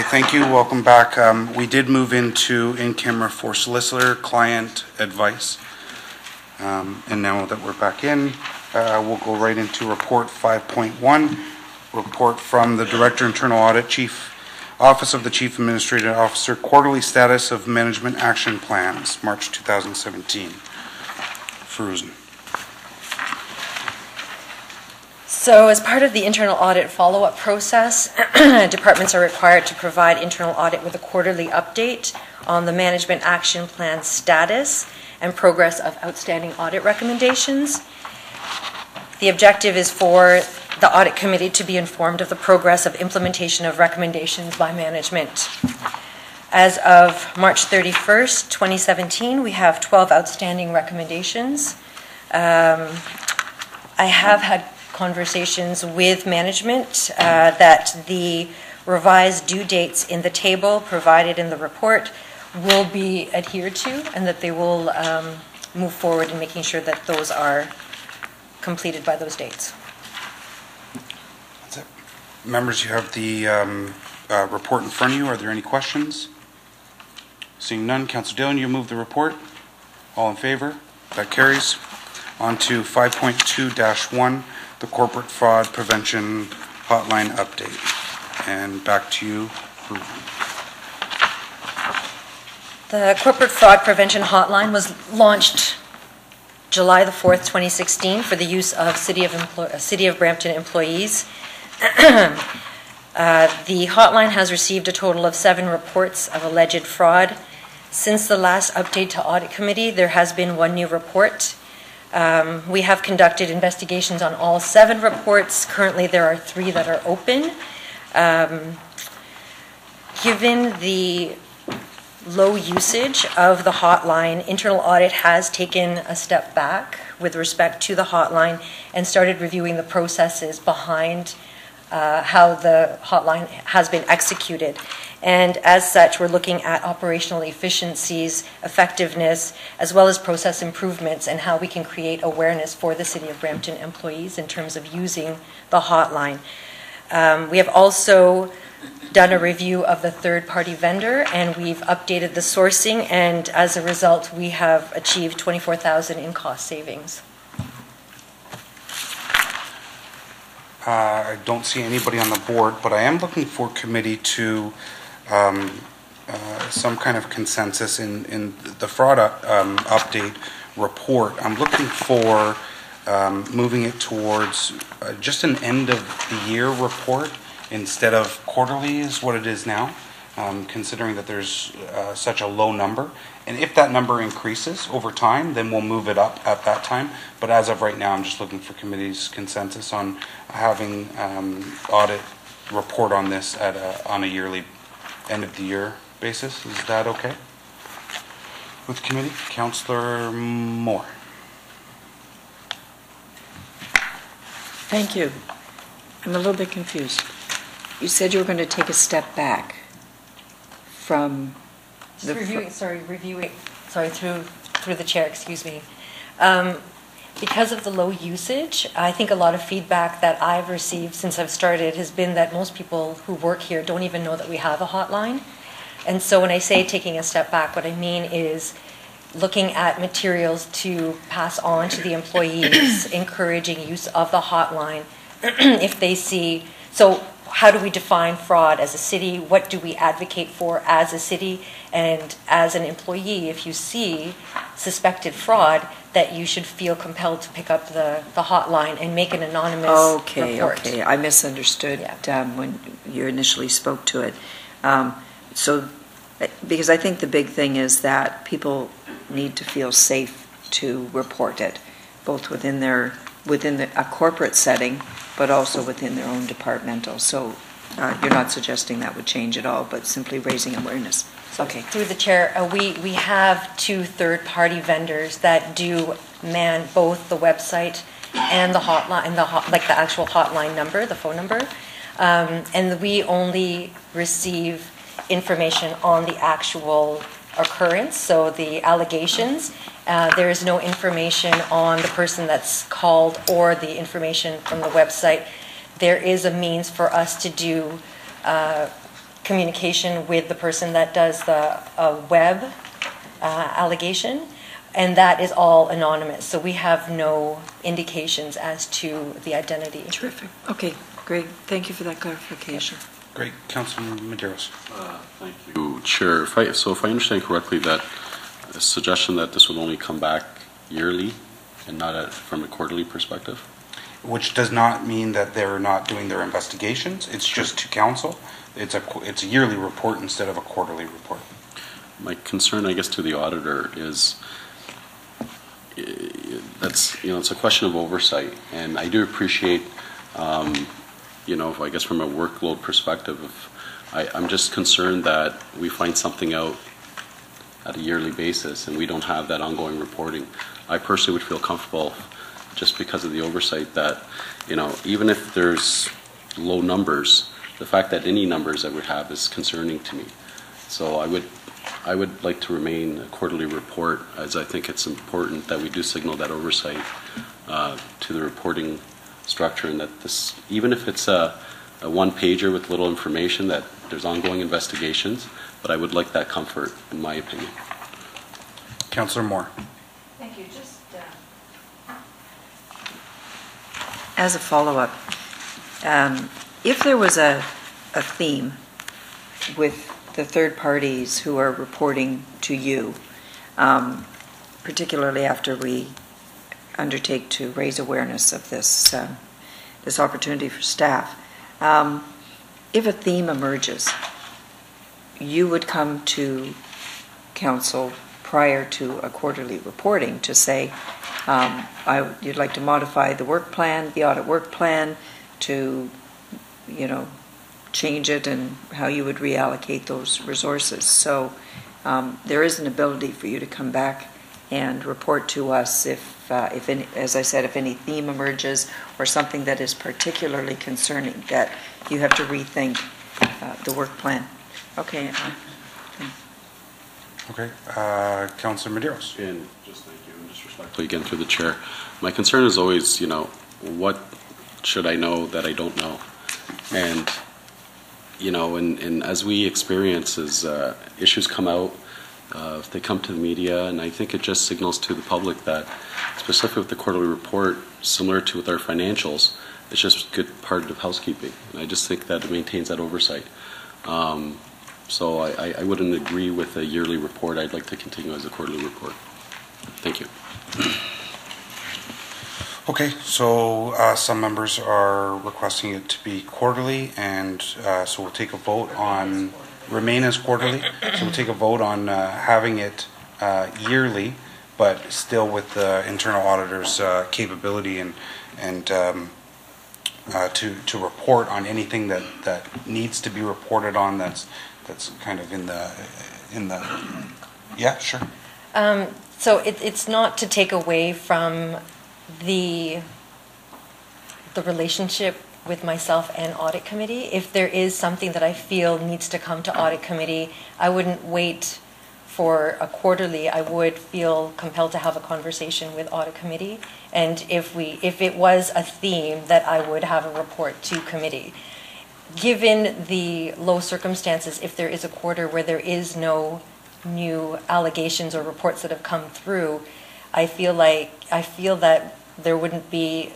Okay, thank you. Welcome back. We did move into in-camera for solicitor client advice. And now that we're back in, we'll go right into report 5.1, report from the Director Internal Audit, Office of the Chief Administrative Officer, quarterly status of management action plans, March 2017. Fruzen. So as part of the internal audit follow-up process, departments are required to provide internal audit with a quarterly update on the management action plan status and progress of outstanding audit recommendations. The objective is for the audit committee to be informed of the progress of implementation of recommendations by management. As of March 31st, 2017, we have 12 outstanding recommendations. I have had conversations with management that the revised due dates in the table provided in the report will be adhered to, and that they will move forward in making sure that those are completed by those dates. That's it. Members, you have the report in front of you. Are there any questions? Seeing none, Councillor Dillon, you move the report. All in favor? That carries. On to 5.2-1, the Corporate Fraud Prevention Hotline Update. And back to you. The Corporate Fraud Prevention Hotline was launched July the 4th, 2016 for the use of City of Brampton employees. The hotline has received a total of 7 reports of alleged fraud. Since the last update to Audit Committee, there has been 1 new report. We have conducted investigations on all 7 reports. Currently, there are 3 that are open. Given the low usage of the hotline, internal audit has taken a step back with respect to the hotline and started reviewing the processes behind how the hotline has been executed. And as such, we're looking at operational efficiencies, effectiveness, as well as process improvements and how we can create awareness for the City of Brampton employees in terms of using the hotline. We have also done a review of the third-party vendor, and we've updated the sourcing, and as a result, we have achieved $24,000 in cost savings. I don't see anybody on the board, but I am looking for committee to some kind of consensus in the fraud update report. I'm looking for moving it towards just an end of the year report instead of quarterly is what it is now, considering that there's such a low number. And if that number increases over time, then we'll move it up at that time. But as of right now, I'm just looking for committee's consensus on having audit report on this at on a yearly end of the year basis. Is that okay with committee? Councillor Moore. Thank you. I'm a little bit confused. You said you were going to take a step back from the reviewing through the chair, excuse me. Because of the low usage, I think a lot of feedback that I've received since I've started has been that most people who work here don't even know that we have a hotline. And so when I say taking a step back, what I mean is looking at materials to pass on to the employees, encouraging use of the hotline if they see. So how do we define fraud as a city? What do we advocate for as a city? And as an employee, if you see suspected fraud, that you should feel compelled to pick up the hotline and make an anonymous report. Okay, I misunderstood when you initially spoke to it. So, because I think the big thing is that people need to feel safe to report it, both within a corporate setting, but also within their own departmental. So you're not suggesting that would change at all, but simply raising awareness. So okay. Through the chair, we have 2 third-party vendors that do man both the website and the hotline, like the actual hotline number, the phone number, and we only receive information on the actual occurrence, so the allegations. There is no information on the person that's called or the information from the website. There is a means for us to do communication with the person that does the web allegation, and that is all anonymous. So we have no indications as to the identity. Terrific. Okay, great. Thank you for that clarification. Great. Councilor Medeiros. Thank you, Chair. If I understand correctly, that a suggestion that this will only come back yearly and not from a quarterly perspective? Which does not mean that they're not doing their investigations. It's just to council. It's a yearly report instead of a quarterly report. My concern, I guess, to the auditor is it's a question of oversight, and I do appreciate, I guess from a workload perspective, I'm just concerned that we find something out at a yearly basis and we don't have that ongoing reporting. I personally would feel comfortable, just because of the oversight, that even if there's low numbers, the fact that any numbers that we have is concerning to me. So I would like to remain a quarterly report, as I think it's important that we do signal that oversight to the reporting structure, and that this, even if it's a one-pager with little information, that there's ongoing investigations, but I would like that comfort, in my opinion. Councillor Moore. Thank you. Just as a follow-up, if there was a theme with the third parties who are reporting to you, particularly after we undertake to raise awareness of this this opportunity for staff, if a theme emerges, you would come to council prior to a quarterly reporting to say, you'd like to modify the work plan, the audit work plan, to, change it, and how you would reallocate those resources. So there is an ability for you to come back and report to us if any, as I said, if any theme emerges or something that is particularly concerning, that you have to rethink the work plan. Okay. Okay. Councillor Medeiros. And just thank you, and just respectfully again through the chair. My concern is always, what should I know that I don't know? And, and as we experience, as issues come out, if they come to the media, and I think it just signals to the public that, specifically with the quarterly report, similar to with our financials, it's just good part of housekeeping. And I just think that it maintains that oversight. So I wouldn't agree with a yearly report. I'd like to continue as a quarterly report. Thank you. Okay, so some members are requesting it to be quarterly, and so we'll take a vote on remain as quarterly. So we'll take a vote on having it yearly, but still with the internal auditor's capability and to report on anything that needs to be reported on. That's kind of in the yeah, sure. So it's not to take away from the relationship with myself and audit committee. If there is something that I feel needs to come to audit committee, I wouldn't wait for a quarterly. I would feel compelled to have a conversation with audit committee, and if it was a theme, that I would have a report to committee. Given the low circumstances, if there is a quarter where there is no new allegations or reports that have come through, I feel that there wouldn't be,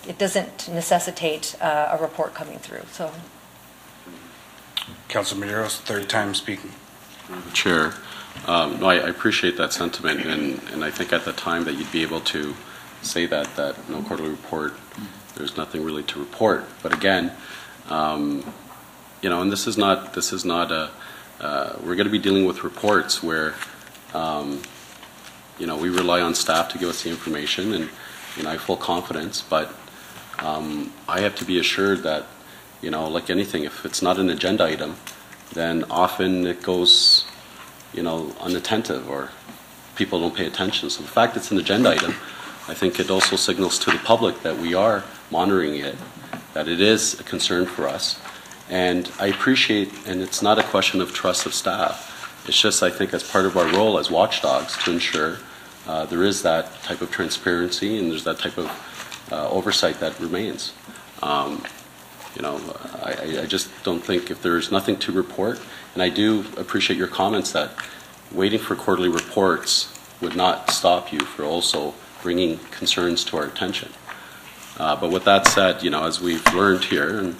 it doesn't necessitate a report coming through. So, Councilor Medeiros, third time speaking. Chair, no, I appreciate that sentiment, and I think at the time that you'd be able to say that no quarterly report, there's nothing really to report. But again, and this is not a. We're going to be dealing with reports where, we rely on staff to give us the information, and I have full confidence. But I have to be assured that, like anything, if it's not an agenda item, then often it goes, unattentive, or people don't pay attention. So the fact it's an agenda item, I think it also signals to the public that we are monitoring it, that it is a concern for us. And I appreciate, and it's not a question of trust of staff, it's just, I think, as part of our role as watchdogs to ensure there is that type of transparency and there's that type of oversight that remains. You know, I just don't think if there's nothing to report, and I do appreciate your comments that waiting for quarterly reports would not stop you for also bringing concerns to our attention. But with that said, you know, as we've learned here, and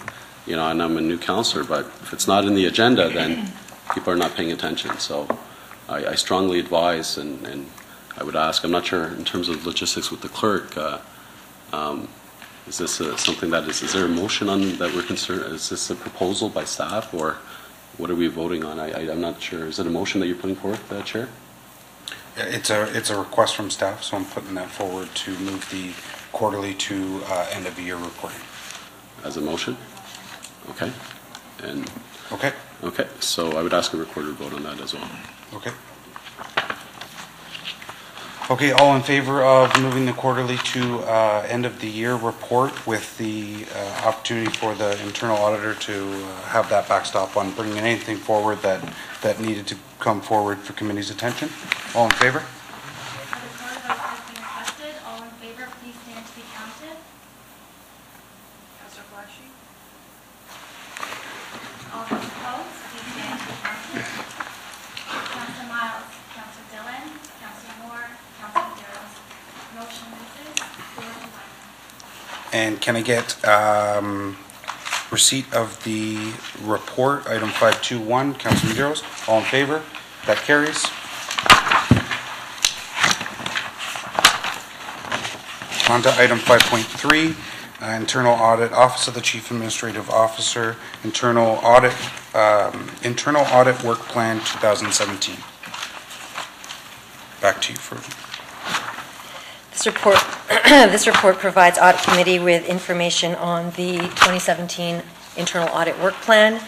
you know, and I'm a new counselor, but if it's not in the agenda, then people are not paying attention. So I strongly advise, and I would ask, I'm not sure in terms of logistics with the clerk, is this something that is there a motion on that we're concerned, is this a proposal by staff, or what are we voting on? I'm not sure. Is it a motion that you're putting forward, Chair? It's a request from staff, so I'm putting that forward to move the quarterly to end of year reporting. As a motion? Okay. And okay. Okay. So I would ask a recorded vote on that as well. Okay. Okay. All in favor of moving the quarterly to end of the year report with the opportunity for the internal auditor to have that backstop on bringing anything forward that needed to come forward for committee's attention? All in favor? All in favor, please stand to be counted. Councillor Flashy. All those opposed, please stand to be counted. Councillor Miles, Councillor Dillon, Councillor Moore, Councillor Darrows. Motion passes 4-1. And can I get receipt of the report, item 521, Councillor Medeiros? All in favor? That carries. On to item 5.3, internal audit, Office of the Chief Administrative Officer, internal audit work plan 2017. Back to you for. This report provides Audit Committee with information on the 2017 internal audit work plan.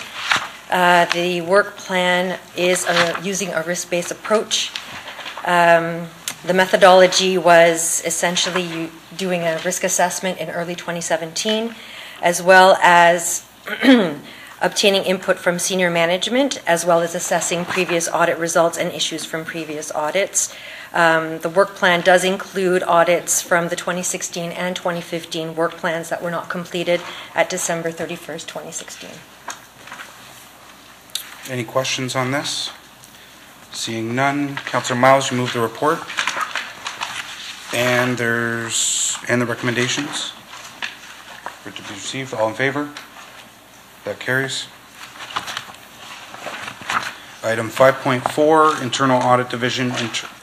The work plan is using a risk-based approach. The methodology was essentially doing a risk assessment in early 2017, as well as obtaining input from senior management, as well as assessing previous audit results and issues from previous audits. The work plan does include audits from the 2016 and 2015 work plans that were not completed at December 31st, 2016. Any questions on this? Seeing none, Councillor Miles, you move the report. And the recommendations for to be received. All in favor? That carries. Item 5.4, Internal Audit Division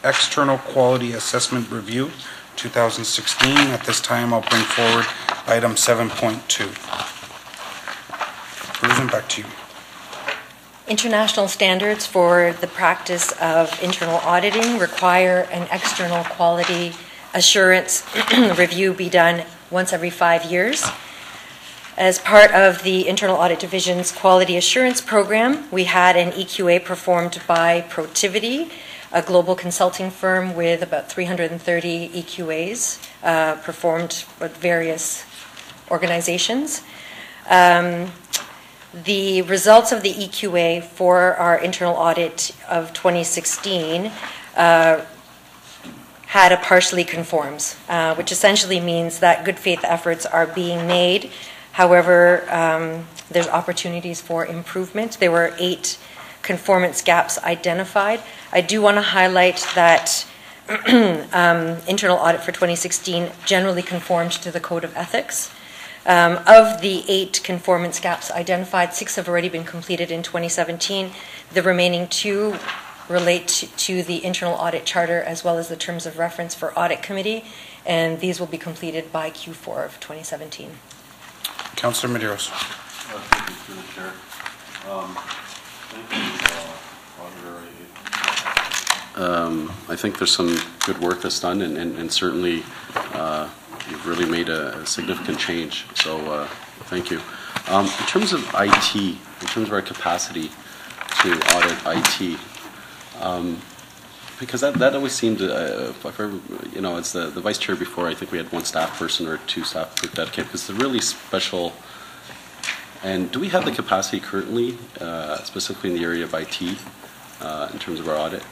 External Quality Assessment Review 2016. At this time, I'll bring forward item 7.2. Cruisin, back to you. International standards for the practice of internal auditing require an external quality assurance review be done once every 5 years. As part of the Internal Audit Division's Quality Assurance Program, we had an EQA performed by Protiviti, a global consulting firm with about 330 EQAs performed with various organizations. The results of the EQA for our internal audit of 2016 had a partially conforms, which essentially means that good faith efforts are being made. However, there's opportunities for improvement. There were 8 conformance gaps identified. I do want to highlight that internal audit for 2016 generally conformed to the Code of Ethics. Of the 8 conformance gaps identified, 6 have already been completed in 2017. The remaining 2 relate to the internal audit charter as well as the terms of reference for Audit Committee, and these will be completed by Q4 of 2017. Councillor Medeiros. Thank you, through the Chair. I think there's some good work that's done, and certainly you've really made a significant change. So thank you. In terms of IT, in terms of our capacity to audit IT, because that always seemed, as the vice chair before, I think we had 1 staff person or 2 staff dedicated, because it's really special. And do we have the capacity currently, specifically in the area of IT, in terms of our audit?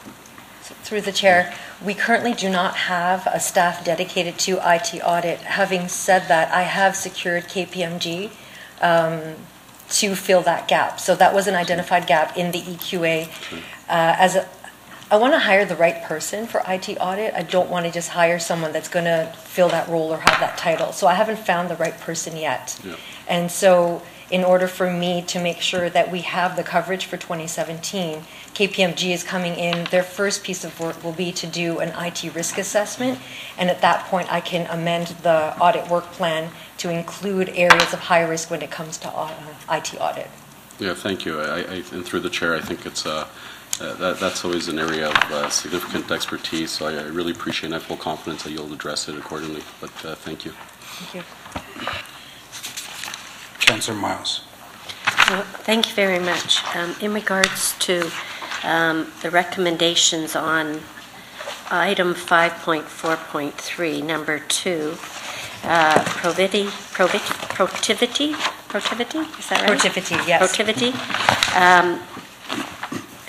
Through the chair, we currently do not have a staff dedicated to IT audit. Having said that, I have secured KPMG to fill that gap. So that was an identified gap in the EQA. I want to hire the right person for IT audit. I don't want to just hire someone that's going to fill that role or have that title. So I haven't found the right person yet. Yeah. And so in order for me to make sure that we have the coverage for 2017, KPMG is coming in. Their first piece of work will be to do an IT risk assessment. And at that point, I can amend the audit work plan to include areas of high risk when it comes to IT audit. Yeah, thank you. And through the chair, I think it's that's always an area of significant expertise. So I really appreciate and I have full confidence that you'll address it accordingly. But thank you. Thank you. Councillor Miles. Well, thank you very much. In regards to the recommendations on item 5.4.3, number 2, protivity, is that right? Protivity, yes. Protivity.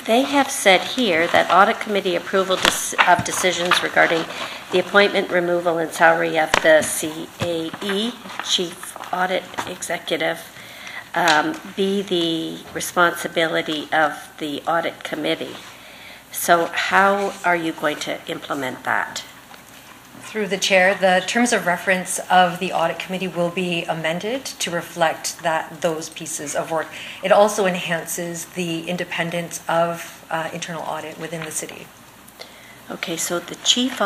They have said here that audit committee approval of decisions regarding the appointment, removal, and salary of the CAE, Chief Audit Executive, be the responsibility of the audit committee. So how are you going to implement that? Through the chair, the terms of reference of the audit committee will be amended to reflect those pieces of work. It also enhances the independence of internal audit within the city. Okay, so the chief,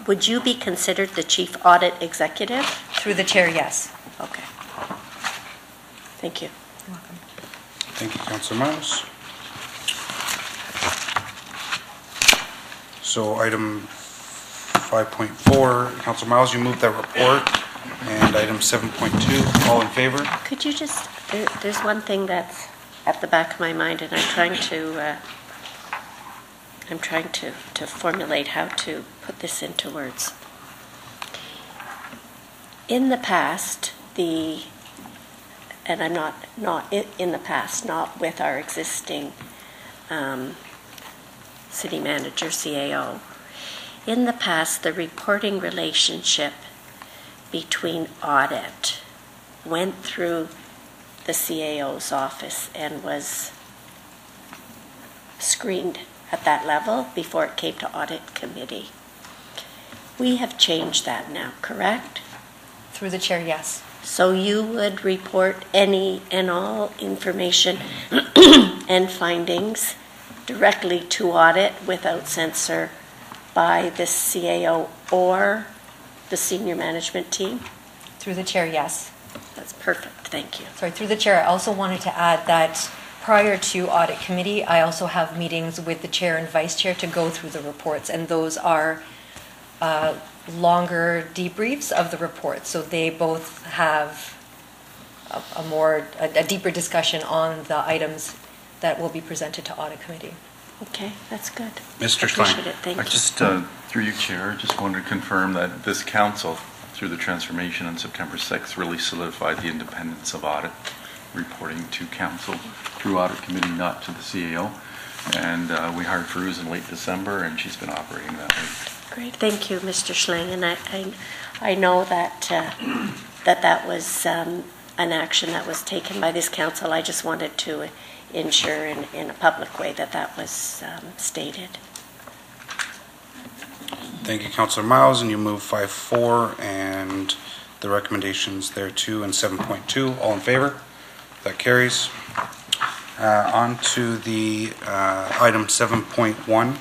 would you be considered the chief audit executive? Through the chair, yes. Okay. Thank you. You're welcome. Thank you, Councillor Miles. So item 5.4, Councillor Miles, you moved that report. And item 7.2, all in favor? Could you just, there's one thing that's at the back of my mind, and I'm trying to formulate how to put this into words. In the past, and I'm not in the past, not with our existing city manager, CAO. In the past, the reporting relationship between audit went through the CAO's office and was screened at that level before it came to audit committee. We have changed that now, correct? Through the chair, yes. So you would report any and all information and findings directly to audit without censor by the CAO or the senior management team? Through the chair, yes. That's perfect, thank you. Sorry, through the chair, I also wanted to add that prior to audit committee, I also have meetings with the chair and vice chair to go through the reports, and those are longer debriefs of the reports. So they both have a deeper discussion on the items that will be presented to audit committee. Okay, that's good. Mr. Appreciate Schlein. it, thank I you. just, through you, Chair, just wanted to confirm that this council, through the transformation on September 6th, really solidified the independence of audit, reporting to council through audit committee, not to the CAO. And we hired Feruz in late December, and she's been operating that way. Great, thank you, Mr. Schling. And I know that that was an action that was taken by this council. I just wanted to ensure in a public way that was stated. Thank you, Councillor Miles, and you move 5.4 and the recommendations there too, and 7.2. All in favor? That carries. On to the item 7.1,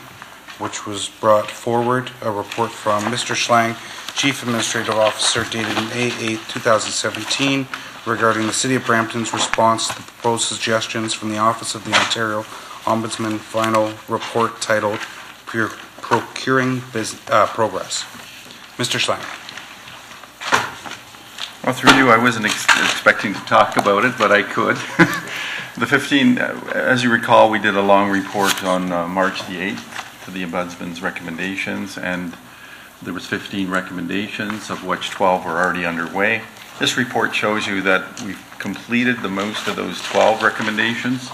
which was brought forward, a report from Mr. Schlang, Chief Administrative Officer, dated May 8, 2017, regarding the City of Brampton's response to the proposed suggestions from the Office of the Ontario Ombudsman final report titled Procuring Progress. Mr. Schlang. Well, through you, I wasn't expecting to talk about it, but I could. The 15, as you recall, we did a long report on March the 8th to the Ombudsman's recommendations, and there was 15 recommendations, of which 12 were already underway. This report shows you that we've completed the most of those 12 recommendations.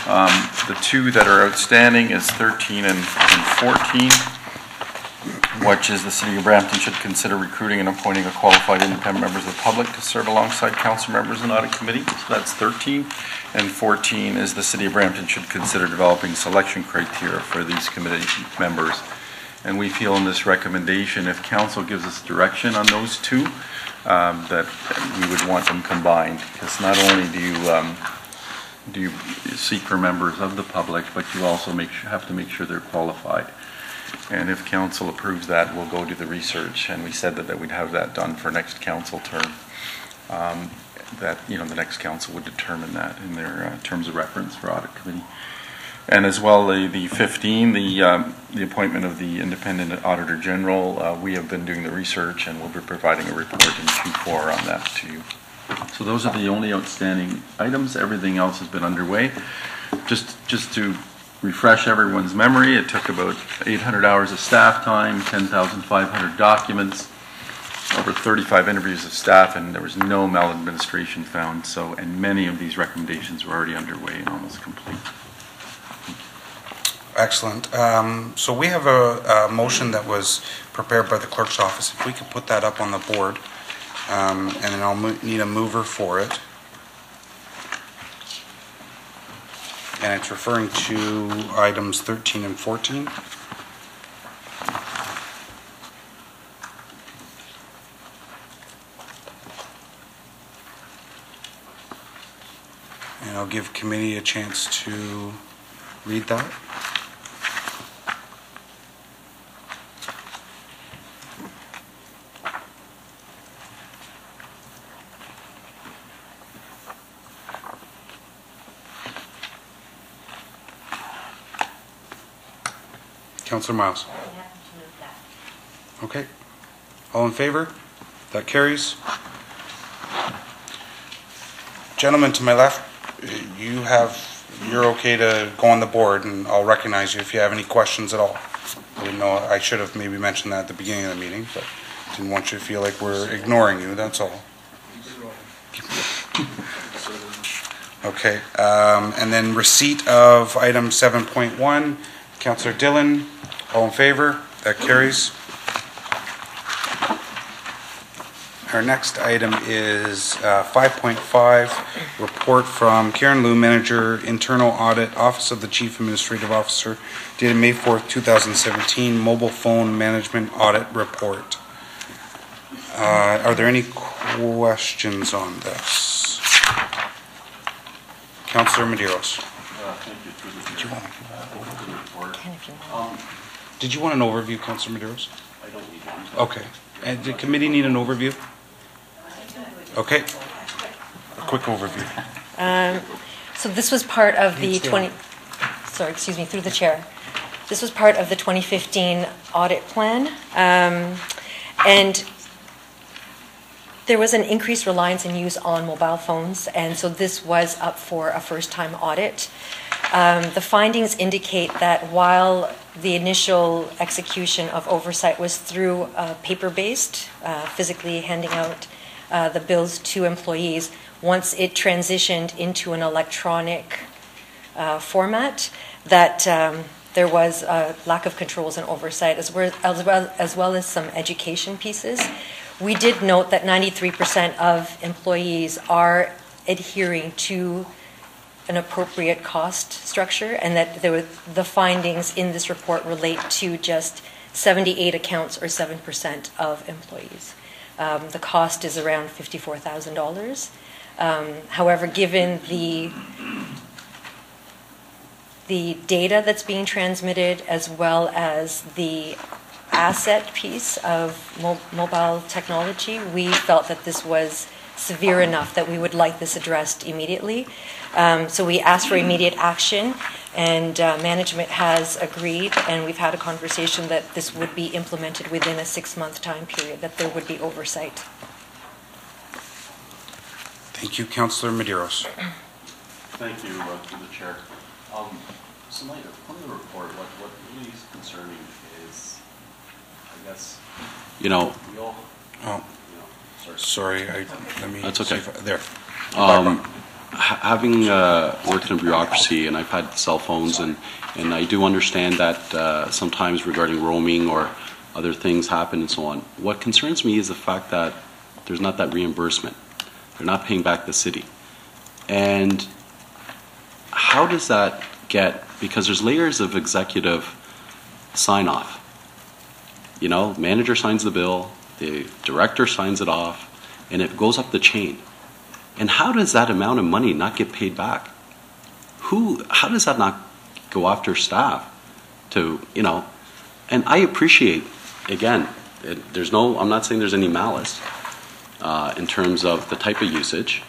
The two that are outstanding is 13 and 14. which is the City of Brampton should consider recruiting and appointing a qualified independent members of the public to serve alongside council members in audit committee. So that's 13. And 14 is the City of Brampton should consider developing selection criteria for these committee members. And we feel in this recommendation, if council gives us direction on those two, that we would want them combined, because not only do you seek for members of the public, but you also have to make sure they're qualified. And if council approves that, we'll go do the research, and we said that we'd have that done for next council term. That, you know, the next council would determine that in their terms of reference for audit committee. And as well, the 15, the appointment of the independent auditor general, we have been doing the research, and we'll be providing a report in Q4 on that to you. So those are the only outstanding items. Everything else has been underway. Just to refresh everyone's memory, it took about 800 hours of staff time, 10,500 documents, over 35 interviews of staff, and there was no maladministration found. So, and many of these recommendations were already underway and almost complete. Excellent. So we have a motion that was prepared by the clerk's office. If we could put that up on the board, and then I'll need a mover for it. And it's referring to items 13 and 14. And I'll give committee a chance to read that. Councillor Miles. Okay. All in favor? That carries. Gentlemen to my left, you're okay to go on the board, and I'll recognize you if you have any questions at all. I didn't know, I should have maybe mentioned that at the beginning of the meeting, but didn't want you to feel like we're ignoring you, that's all. Okay, and then receipt of item 7.1, Councillor Dillon, all in favor? That carries. Our next item is 5.5, report from Karen Liu, Manager, Internal Audit, Office of the Chief Administrative Officer, dated May 4th, 2017, Mobile Phone Management Audit Report. Are there any questions on this? Councillor Medeiros. Did you want Did you want an overview, Councillor Medeiros? I don't need one. Okay. And did committee need an overview? Okay. A quick overview. So this was part of the through the chair. This was part of the 2015 audit plan. And there was an increased reliance and use on mobile phones, and so this was up for a first-time audit. The findings indicate that while the initial execution of oversight was through paper-based, physically handing out the bills to employees, once it transitioned into an electronic format, that there was a lack of controls and oversight, as well as some education pieces. We did note that 93% of employees are adhering to an appropriate cost structure, and that the findings in this report relate to just 78 accounts, or 7% of employees. The cost is around $54,000. However, given the data that's being transmitted, as well as the asset piece of mobile technology, we felt that this was severe enough that we would like this addressed immediately. So we asked for immediate action, and management has agreed, and we've had a conversation that this would be implemented within a 6-month time period, that there would be oversight. Thank you, Councillor Medeiros. Thank you, to the chair. So, Mike, from the report, what really is concerning is, I guess, we all. Oh, sorry. Let me. That's okay. There. Having worked in bureaucracy, and I've had cell phones, and I do understand that sometimes regarding roaming or other things happen and so on. What concerns me is the fact that there's not that reimbursement. They're not paying back the city. And how does that get, because there's layers of executive sign-off. You know, manager signs the bill, the director signs it off, and it goes up the chain. And how does that amount of money not get paid back? How does that not go after staff to, you know, and I appreciate, again, I'm not saying there's any malice in terms of the type of usage.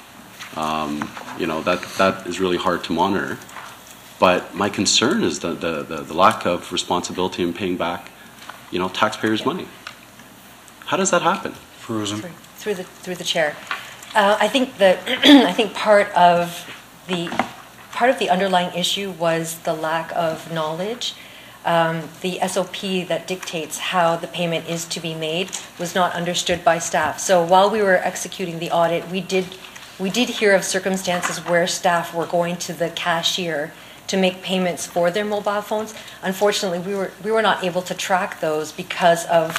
You know, that is really hard to monitor. But my concern is the lack of responsibility in paying back, you know, taxpayers' money. How does that happen? Frozen. Through the chair. I think part of the underlying issue was the lack of knowledge. The SOP that dictates how the payment is to be made was not understood by staff. So while we were executing the audit, we did hear of circumstances where staff were going to the cashier to make payments for their mobile phones. Unfortunately, we were not able to track those because of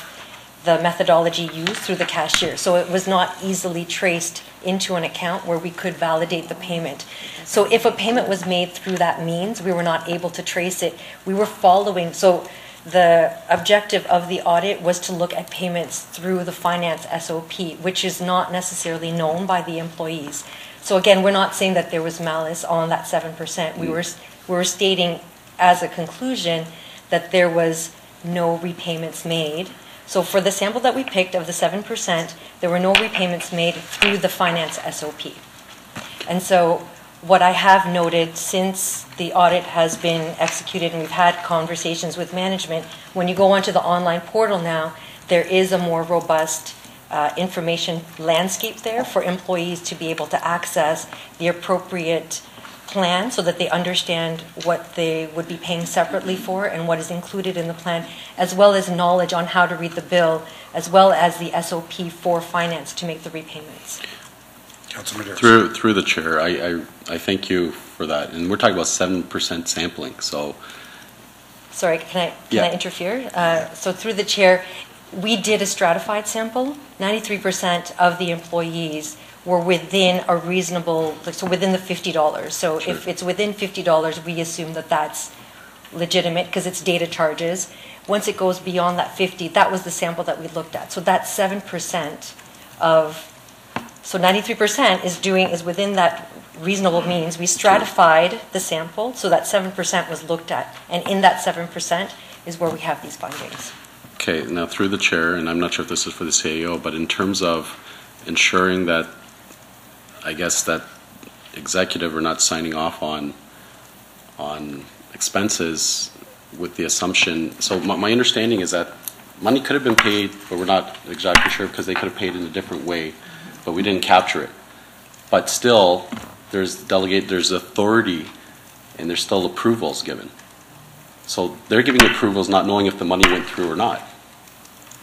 the methodology used through the cashier. So it was not easily traced into an account where we could validate the payment. So if a payment was made through that means, we were not able to trace it. We were following, so the objective of the audit was to look at payments through the finance SOP, which is not necessarily known by the employees. So again, we're not saying that there was malice on that 7%. We were stating as a conclusion that there was no repayments made. So for the sample that we picked of the 7%, there were no repayments made through the finance SOP. And so what I have noted since the audit has been executed and we've had conversations with management, when you go onto the online portal now, there is a more robust information landscape there for employees to be able to access the appropriate plan so that they understand what they would be paying separately for and what is included in the plan, as well as knowledge on how to read the bill, as well as the SOP for finance to make the repayments. Councilor Medeiros. Through the chair, I thank you for that. And we're talking about 7% sampling, so. Sorry, can I interfere? So through the chair, we did a stratified sample. 93% of the employees were within a reasonable, so within the $50. So Sure. If it's within $50, we assume that that's legitimate because it's data charges. Once it goes beyond that 50, that was the sample that we looked at. So that's 7% of, so 93% is within that reasonable means. We stratified the sample, so that 7% was looked at. And in that 7% is where we have these findings. Okay, now through the chair, and I'm not sure if this is for the CAO, but in terms of ensuring that, I guess, that executive are not signing off on expenses with the assumption, so my understanding is that money could have been paid, but we're not exactly sure because they could have paid in a different way, but we didn't capture it. But still, there's authority, and there's still approvals given. So they're giving approvals not knowing if the money went through or not.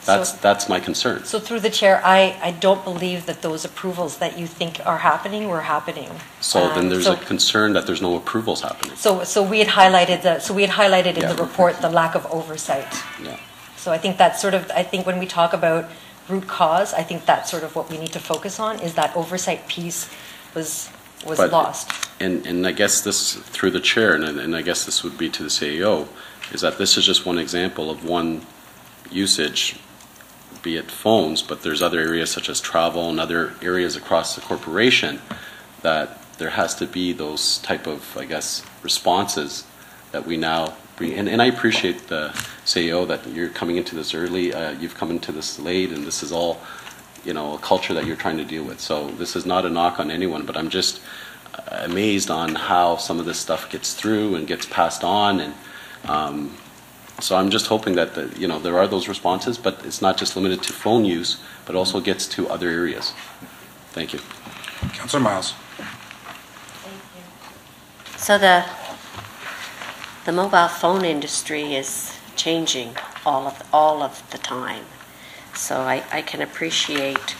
That's my concern. So through the chair, I don't believe that those approvals that you think are happening were happening. So then there's a concern that there's no approvals happening. So we had highlighted in the report the lack of oversight. Yeah. So I think that's sort of, I think when we talk about root cause, I think that's sort of what we need to focus on, is that oversight piece was lost. And I guess this, through the chair, and I guess this would be to the CEO, is that this is just one example of one usage, be it phones, but there's other areas such as travel and other areas across the corporation that there has to be those type of, I guess, responses that we now bring. And I appreciate the CEO that you're coming into this early, you've come into this late, and this is all, you know, a culture that you're trying to deal with. So this is not a knock on anyone, but I'm just amazed on how some of this stuff gets through and gets passed on. And so I'm just hoping that there are those responses, but it's not just limited to phone use, but also gets to other areas. Thank you. Councilor Miles. Thank you. So the mobile phone industry is changing all of the time. So I can appreciate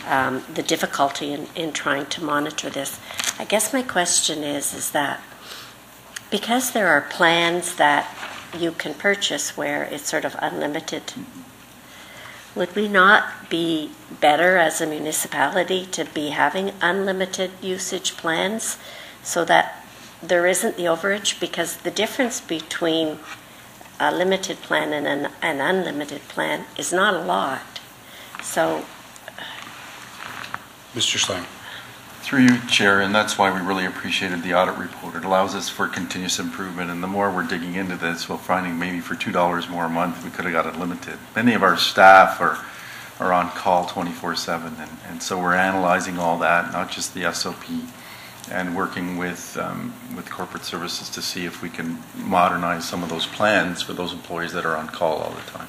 the difficulty in trying to monitor this. I guess my question is that because there are plans that you can purchase where it's sort of unlimited. Would we not be better as a municipality to be having unlimited usage plans so that there isn't the overage? Because the difference between a limited plan and an unlimited plan is not a lot. So, Mr. Slang. Through you, Chair, and that's why we really appreciated the audit report. It allows us for continuous improvement, and the more we're digging into this, we're finding maybe for $2 more a month, we could have got it limited. Many of our staff are on call 24/7, and so we're analyzing all that, not just the SOP, and working with corporate services to see if we can modernize some of those plans for those employees that are on call all the time.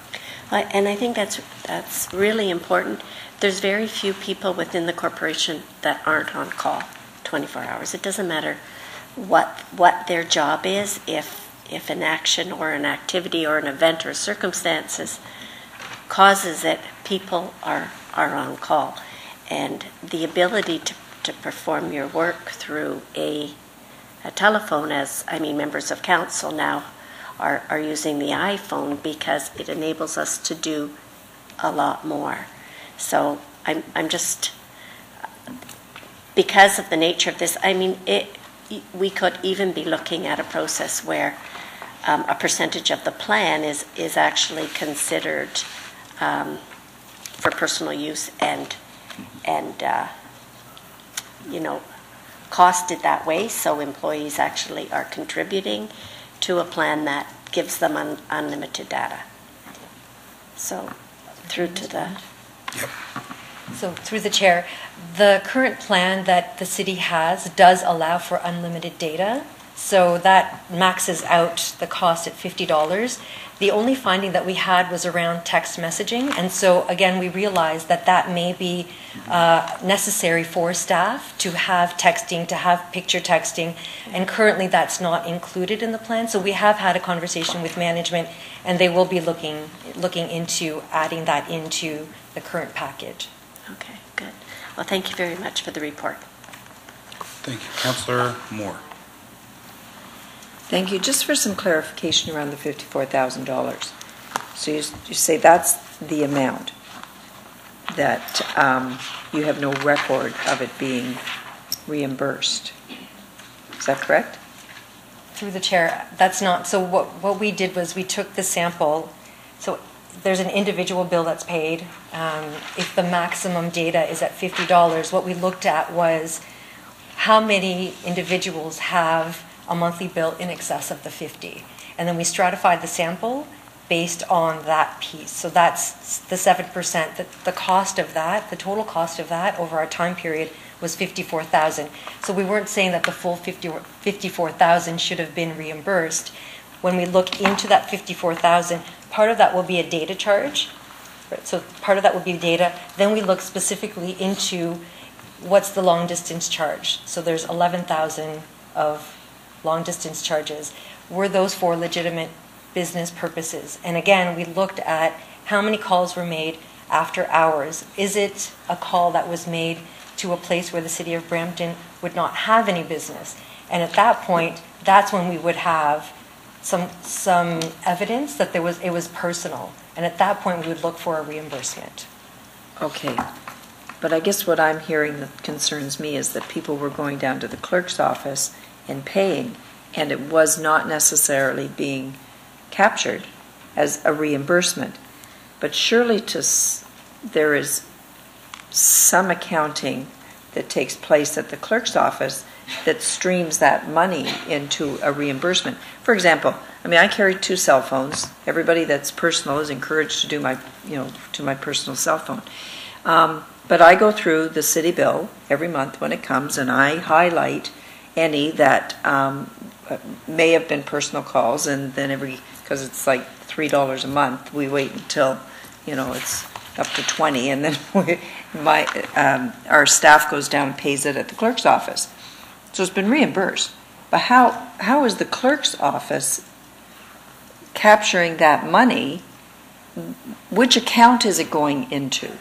and I think that's really important. There's very few people within the corporation that aren't on call 24 hours. It doesn't matter what their job is, if an action or an activity or an event or circumstances causes it, people are on call. And the ability to perform your work through a telephone, members of council now are using the iPhone because it enables us to do a lot more. So I'm just, because of the nature of this, we could even be looking at a process where a percentage of the plan is actually considered for personal use and costed that way, so employees actually are contributing to a plan that gives them unlimited data. So through to the... Yep. So through the chair, the current plan that the city has does allow for unlimited data. So that maxes out the cost at $50. The only finding that we had was around text messaging. And so again, we realized that may be necessary for staff to have texting, to have picture texting. And currently that's not included in the plan. So we have had a conversation with management, and they will be looking into adding that into the current package. Okay, good. Well, thank you very much for the report. Thank you. Councillor Moore. Thank you. Just for some clarification around the $54,000. So you say that's the amount that you have no record of it being reimbursed. Is that correct? Through the chair, that's not. So what we did was we took the sample. So there's an individual bill that's paid. If the maximum data is at $50, what we looked at was how many individuals have a monthly bill in excess of the 50. And then we stratified the sample based on that piece. So that's the 7%. The cost of that, the total cost of that over our time period was $54,000. So we weren't saying that the full $54,000 should have been reimbursed. When we look into that $54,000, part of that will be a data charge. Right? So part of that will be data. Then we look specifically into what's the long distance charge. So there's 11,000 of long distance charges. Were those for legitimate business purposes? And again, we looked at how many calls were made after hours. Is it a call that was made to a place where the city of Brampton would not have any business? And at that point, that's when we would have some evidence that it was personal. And at that point, we would look for a reimbursement. Okay. But I guess what I'm hearing that concerns me is that people were going down to the clerk's office and paying, and it was not necessarily being captured as a reimbursement. But surely there is some accounting that takes place at the clerk's office that streams that money into a reimbursement. For example, I carry 2 cell phones. Everybody that's personal is encouraged to do to my personal cell phone. But I go through the city bill every month when it comes, and I highlight any that may have been personal calls, and then because it's like $3 a month, we wait until it's up to 20, and then our staff goes down and pays it at the clerk's office. So it's been reimbursed. But how is the clerk's office capturing that money? Which account is it going into?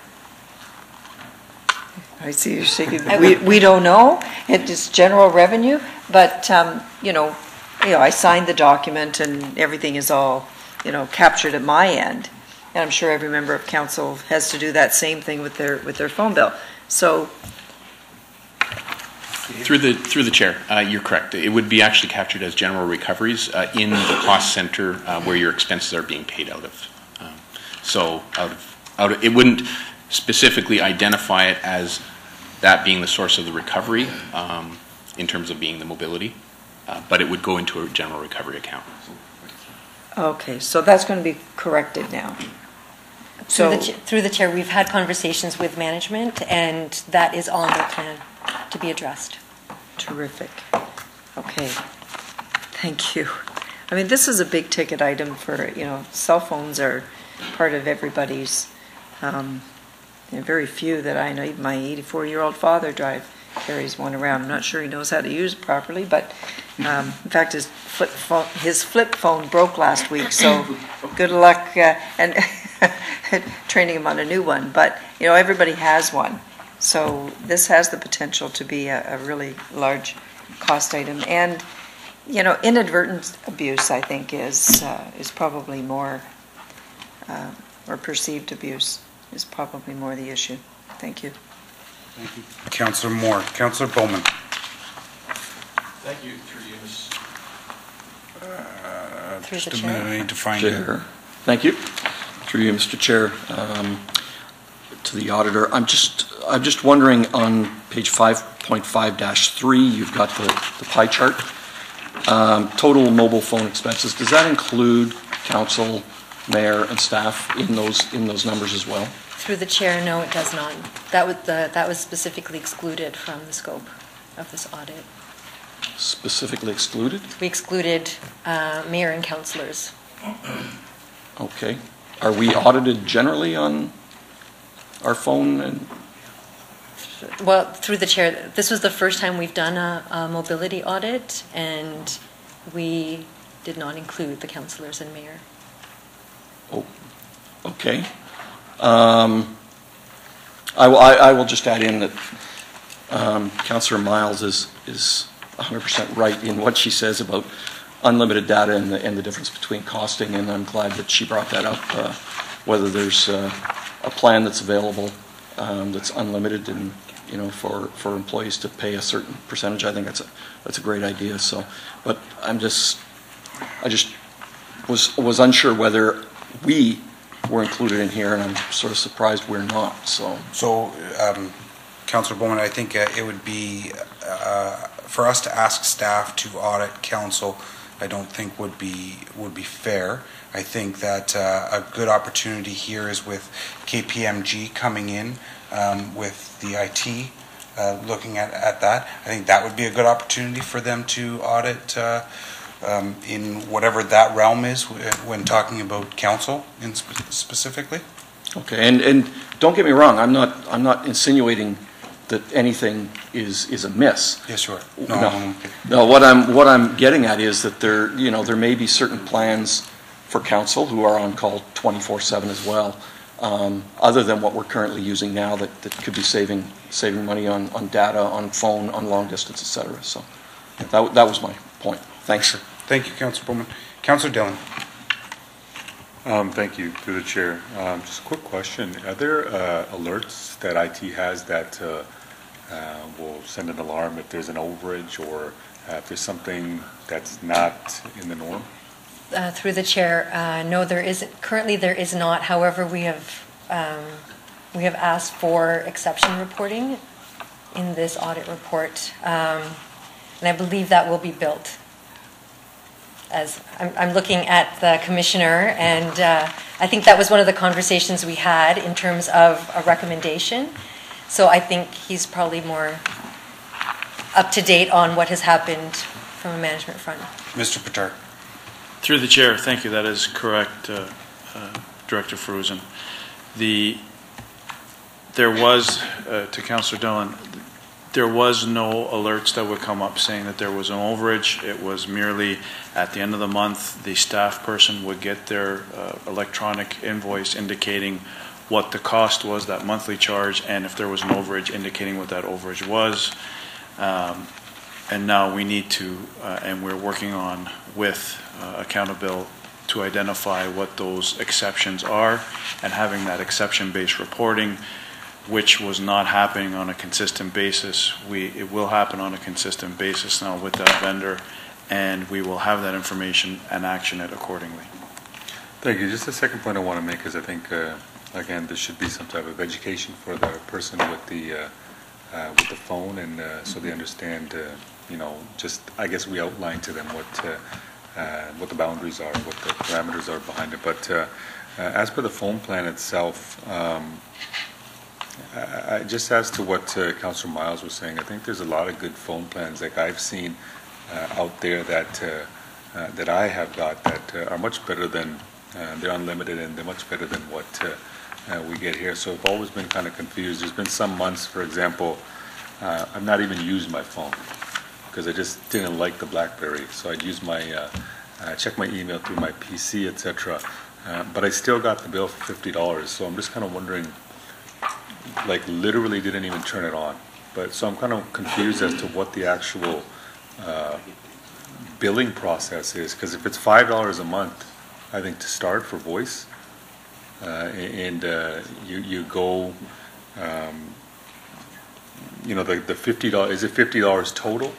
I see you're shaking. We don't know. It's general revenue, but I signed the document and everything is all, captured at my end. And I'm sure every member of council has to do that same thing with their phone bill. So, Through the chair, you're correct. It would be actually captured as general recoveries in the cost center where your expenses are being paid out of. So it wouldn't specifically identify it as that being the source of the recovery in terms of being the mobility, but it would go into a general recovery account. okay, so that's going to be corrected now. Through the chair, we've had conversations with management, and that is on their plan to be addressed. Terrific. Okay. Thank you. I mean, this is a big ticket item for, cell phones are part of everybody's, there are very few that I know. Even my 84-year-old father carries one around. I'm not sure he knows how to use it properly, but in fact, his flip phone broke last week, so good luck and training him on a new one. But, everybody has one. So this has the potential to be a really large cost item. And, inadvertent abuse, I think, is probably more, or perceived abuse is probably more the issue. Thank you. Thank you. Councillor Moore. Councillor Bowman. Thank you, through you, Ms. Through Just the a chair. minute, I need to find Chair. it. Thank you. Through you, Mr. Chair. To the auditor, I'm just wondering on page 5.5-3, you've got the pie chart. Total mobile phone expenses. Does that include council, mayor, and staff in those numbers as well? Through the chair, no, it does not. That was specifically excluded from the scope of this audit. Specifically excluded? We excluded mayor and councillors. Okay. Are we audited generally on our phone? And Well, through the chair, this was the first time we've done a mobility audit, and we did not include the councillors and mayor. oh, okay. I will just add in that Councillor Miles is 100% right in what she says about unlimited data and the difference between costing, and I'm glad that she brought that up. Whether there's a plan that's available that's unlimited and for employees to pay a certain percentage, I think that's a great idea. So, but I just was unsure whether we were included in here, and I'm sort of surprised we're not. So, Councillor Bowman, I think it would be for us to ask staff to audit council, I don't think would be fair. I think that a good opportunity here is with KPMG coming in with the IT, looking at that. I think that would be a good opportunity for them to audit in whatever that realm is when talking about council specifically. okay, and don't get me wrong, I'm not insinuating that anything is amiss. Yes, sure. No. What I'm getting at is that there may be certain plans for council who are on call 24/7 as well, other than what we're currently using now that could be saving money on data, on phone, on long distance, etc. So that was my point. Thanks. Thank you, Councillor Bowman. Councillor Dillon. Thank you, through the chair. Just a quick question. Are there alerts that IT has that will send an alarm if there's an overage or if there's something that's not in the norm? Through the chair, no, there isn't. Currently, there is not. However, we have asked for exception reporting in this audit report, and I believe that will be built. As I'm looking at the commissioner, and I think that was one of the conversations we had in terms of a recommendation. So I think he's probably more up to date on what has happened from a management front. Mr. Patar. Through the chair, thank you. That is correct, Director Fruzen. There was, to Councillor Dillon, there was no alerts that would come up saying that there was an overage. It was merely at the end of the month, the staff person would get their electronic invoice indicating what the cost was, that monthly charge, and if there was an overage, indicating what that overage was. And now we need to, and we're working on with Accountability to identify what those exceptions are, and having that exception-based reporting, which was not happening on a consistent basis. It will happen on a consistent basis now with that vendor, and we will have that information and action it accordingly. Thank you. Just the second point I want to make is I think, again, there should be some type of education for the person with the phone, and so they understand, just, I guess we outlined to them what the boundaries are, what the parameters are behind it. But as for the phone plan itself, just as to what Councillor Miles was saying, I think there's a lot of good phone plans like I've seen out there that I have got that are much better than, they're unlimited, and they're much better than what we get here. So I've always been kind of confused. There's been some months, for example, I've not even used my phone because I just didn't like the BlackBerry. So I'd use check my email through my PC, etc. But I still got the bill for $50. So I'm just kind of wondering, like literally didn't even turn it on. So I'm kind of confused as to what the actual billing process is, because if it's $5 a month, I think to start for voice, and you go, the $50, is it $50 total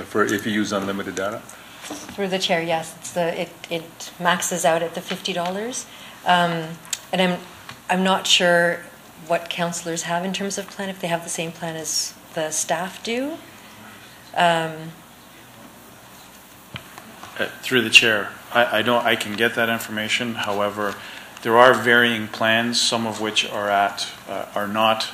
for if you use unlimited data? Through the chair, yes. It maxes out at the $50, and I'm not sure what councillors have in terms of plan, if they have the same plan as the staff do. Through the chair, I can get that information. However, there are varying plans, some of which are not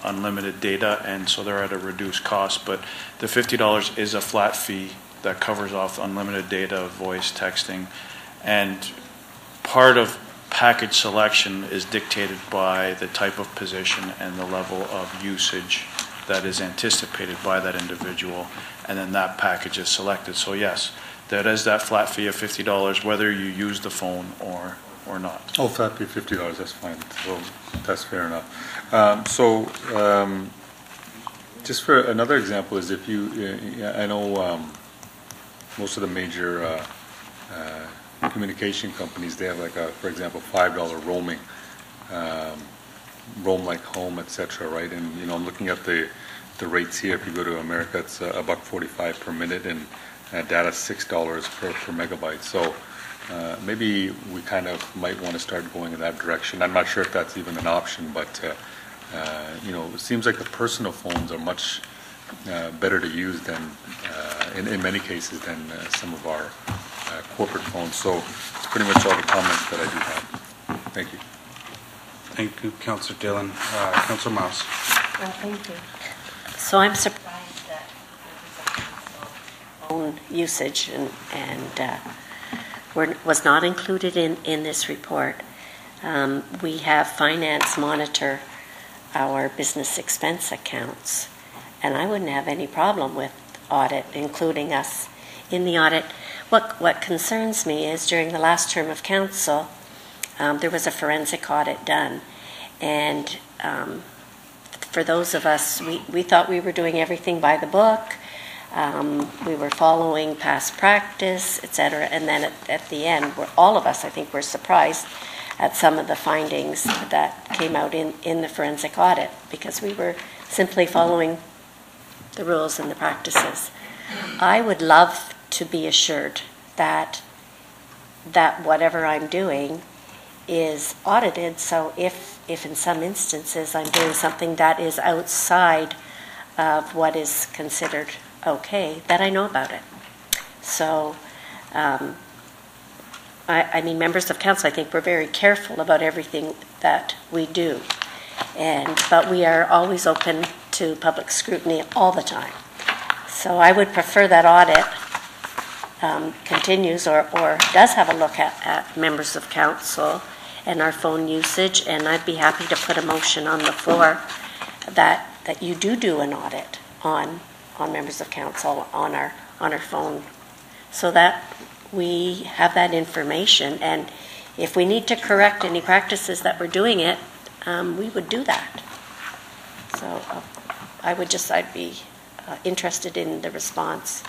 unlimited data, and so they're at a reduced cost. But the $50 is a flat fee that covers off unlimited data, voice, texting, and part of package selection is dictated by the type of position and the level of usage that is anticipated by that individual, and then that package is selected. So yes, there is that flat fee of $50 whether you use the phone or not. Oh, flat fee $50, that's fine. So that's fair enough. Just for another example is if I know most of the major communication companies, they have like for example, $5 roaming, roam like home, etc. Right? And I'm looking at the rates here. If you go to America, it's $1.45 per minute, and data $6 per megabyte. So maybe we kind of might want to start going in that direction. I'm not sure if that's even an option, but it seems like the personal phones are much better to use than, in many cases, than some of our corporate phones. So it's pretty much all the comments that I do have. Thank you. Thank you, Councillor Dillon. Councillor Miles. Thank you. So I'm surprised that phone usage was not included in this report. We have finance monitor our business expense accounts, and I wouldn't have any problem with audit, including us in the audit. What concerns me is during the last term of council, there was a forensic audit done, and for those of us, we thought we were doing everything by the book. We were following past practice, etc. And then at the end, all of us, I think, were surprised at some of the findings that came out in the forensic audit, because we were simply following the rules and the practices. I would love to be assured that whatever I'm doing is audited, so if in some instances I'm doing something that is outside of what is considered okay, that I know about it. So, I mean, members of council, I think we're very careful about everything that we do, but we are always open to public scrutiny all the time. So I would prefer that audit continues or does have a look at members of council and our phone usage, and I'd be happy to put a motion on the floor that you do an audit on members of council on our phone, so that we have that information, and if we need to correct any practices that we're doing it, we would do that. So I'd be interested in the response.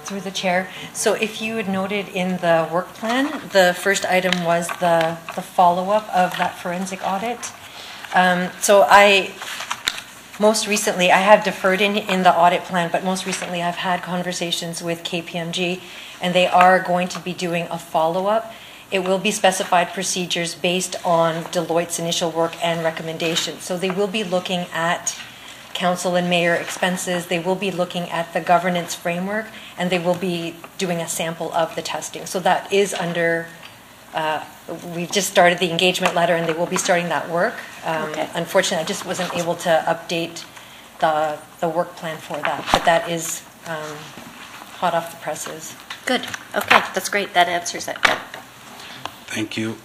Through the chair. So if you had noted in the work plan, the first item was the follow-up of that forensic audit. So most recently, I have deferred in the audit plan, but most recently I've had conversations with KPMG, and they are going to be doing a follow-up. It will be specified procedures based on Deloitte's initial work and recommendations. So they will be looking at council and mayor expenses, they will be looking at the governance framework, and they will be doing a sample of the testing. So that is under, we've just started the engagement letter, and they will be starting that work. Okay. Unfortunately, I just wasn't able to update the work plan for that, but that is hot off the presses. Good. Okay, that's great. That answers that. Thank you.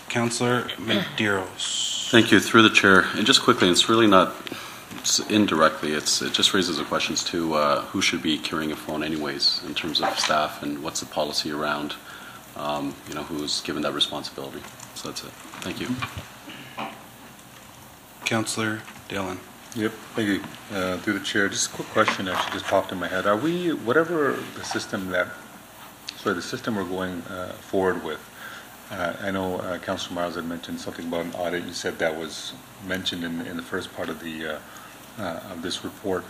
Councillor Medeiros. Thank you, through the chair. And just quickly, it's really not indirectly, it just raises the questions to who should be carrying a phone anyways in terms of staff, and what's the policy around who's given that responsibility. So that's it. Thank you. Councillor Dillon. Yep, thank you. Through the chair, just a quick question actually just popped in my head. Are we, whatever the system we're going forward with, I know Councillor Miles had mentioned something about an audit. You said that was mentioned in the first part of this report.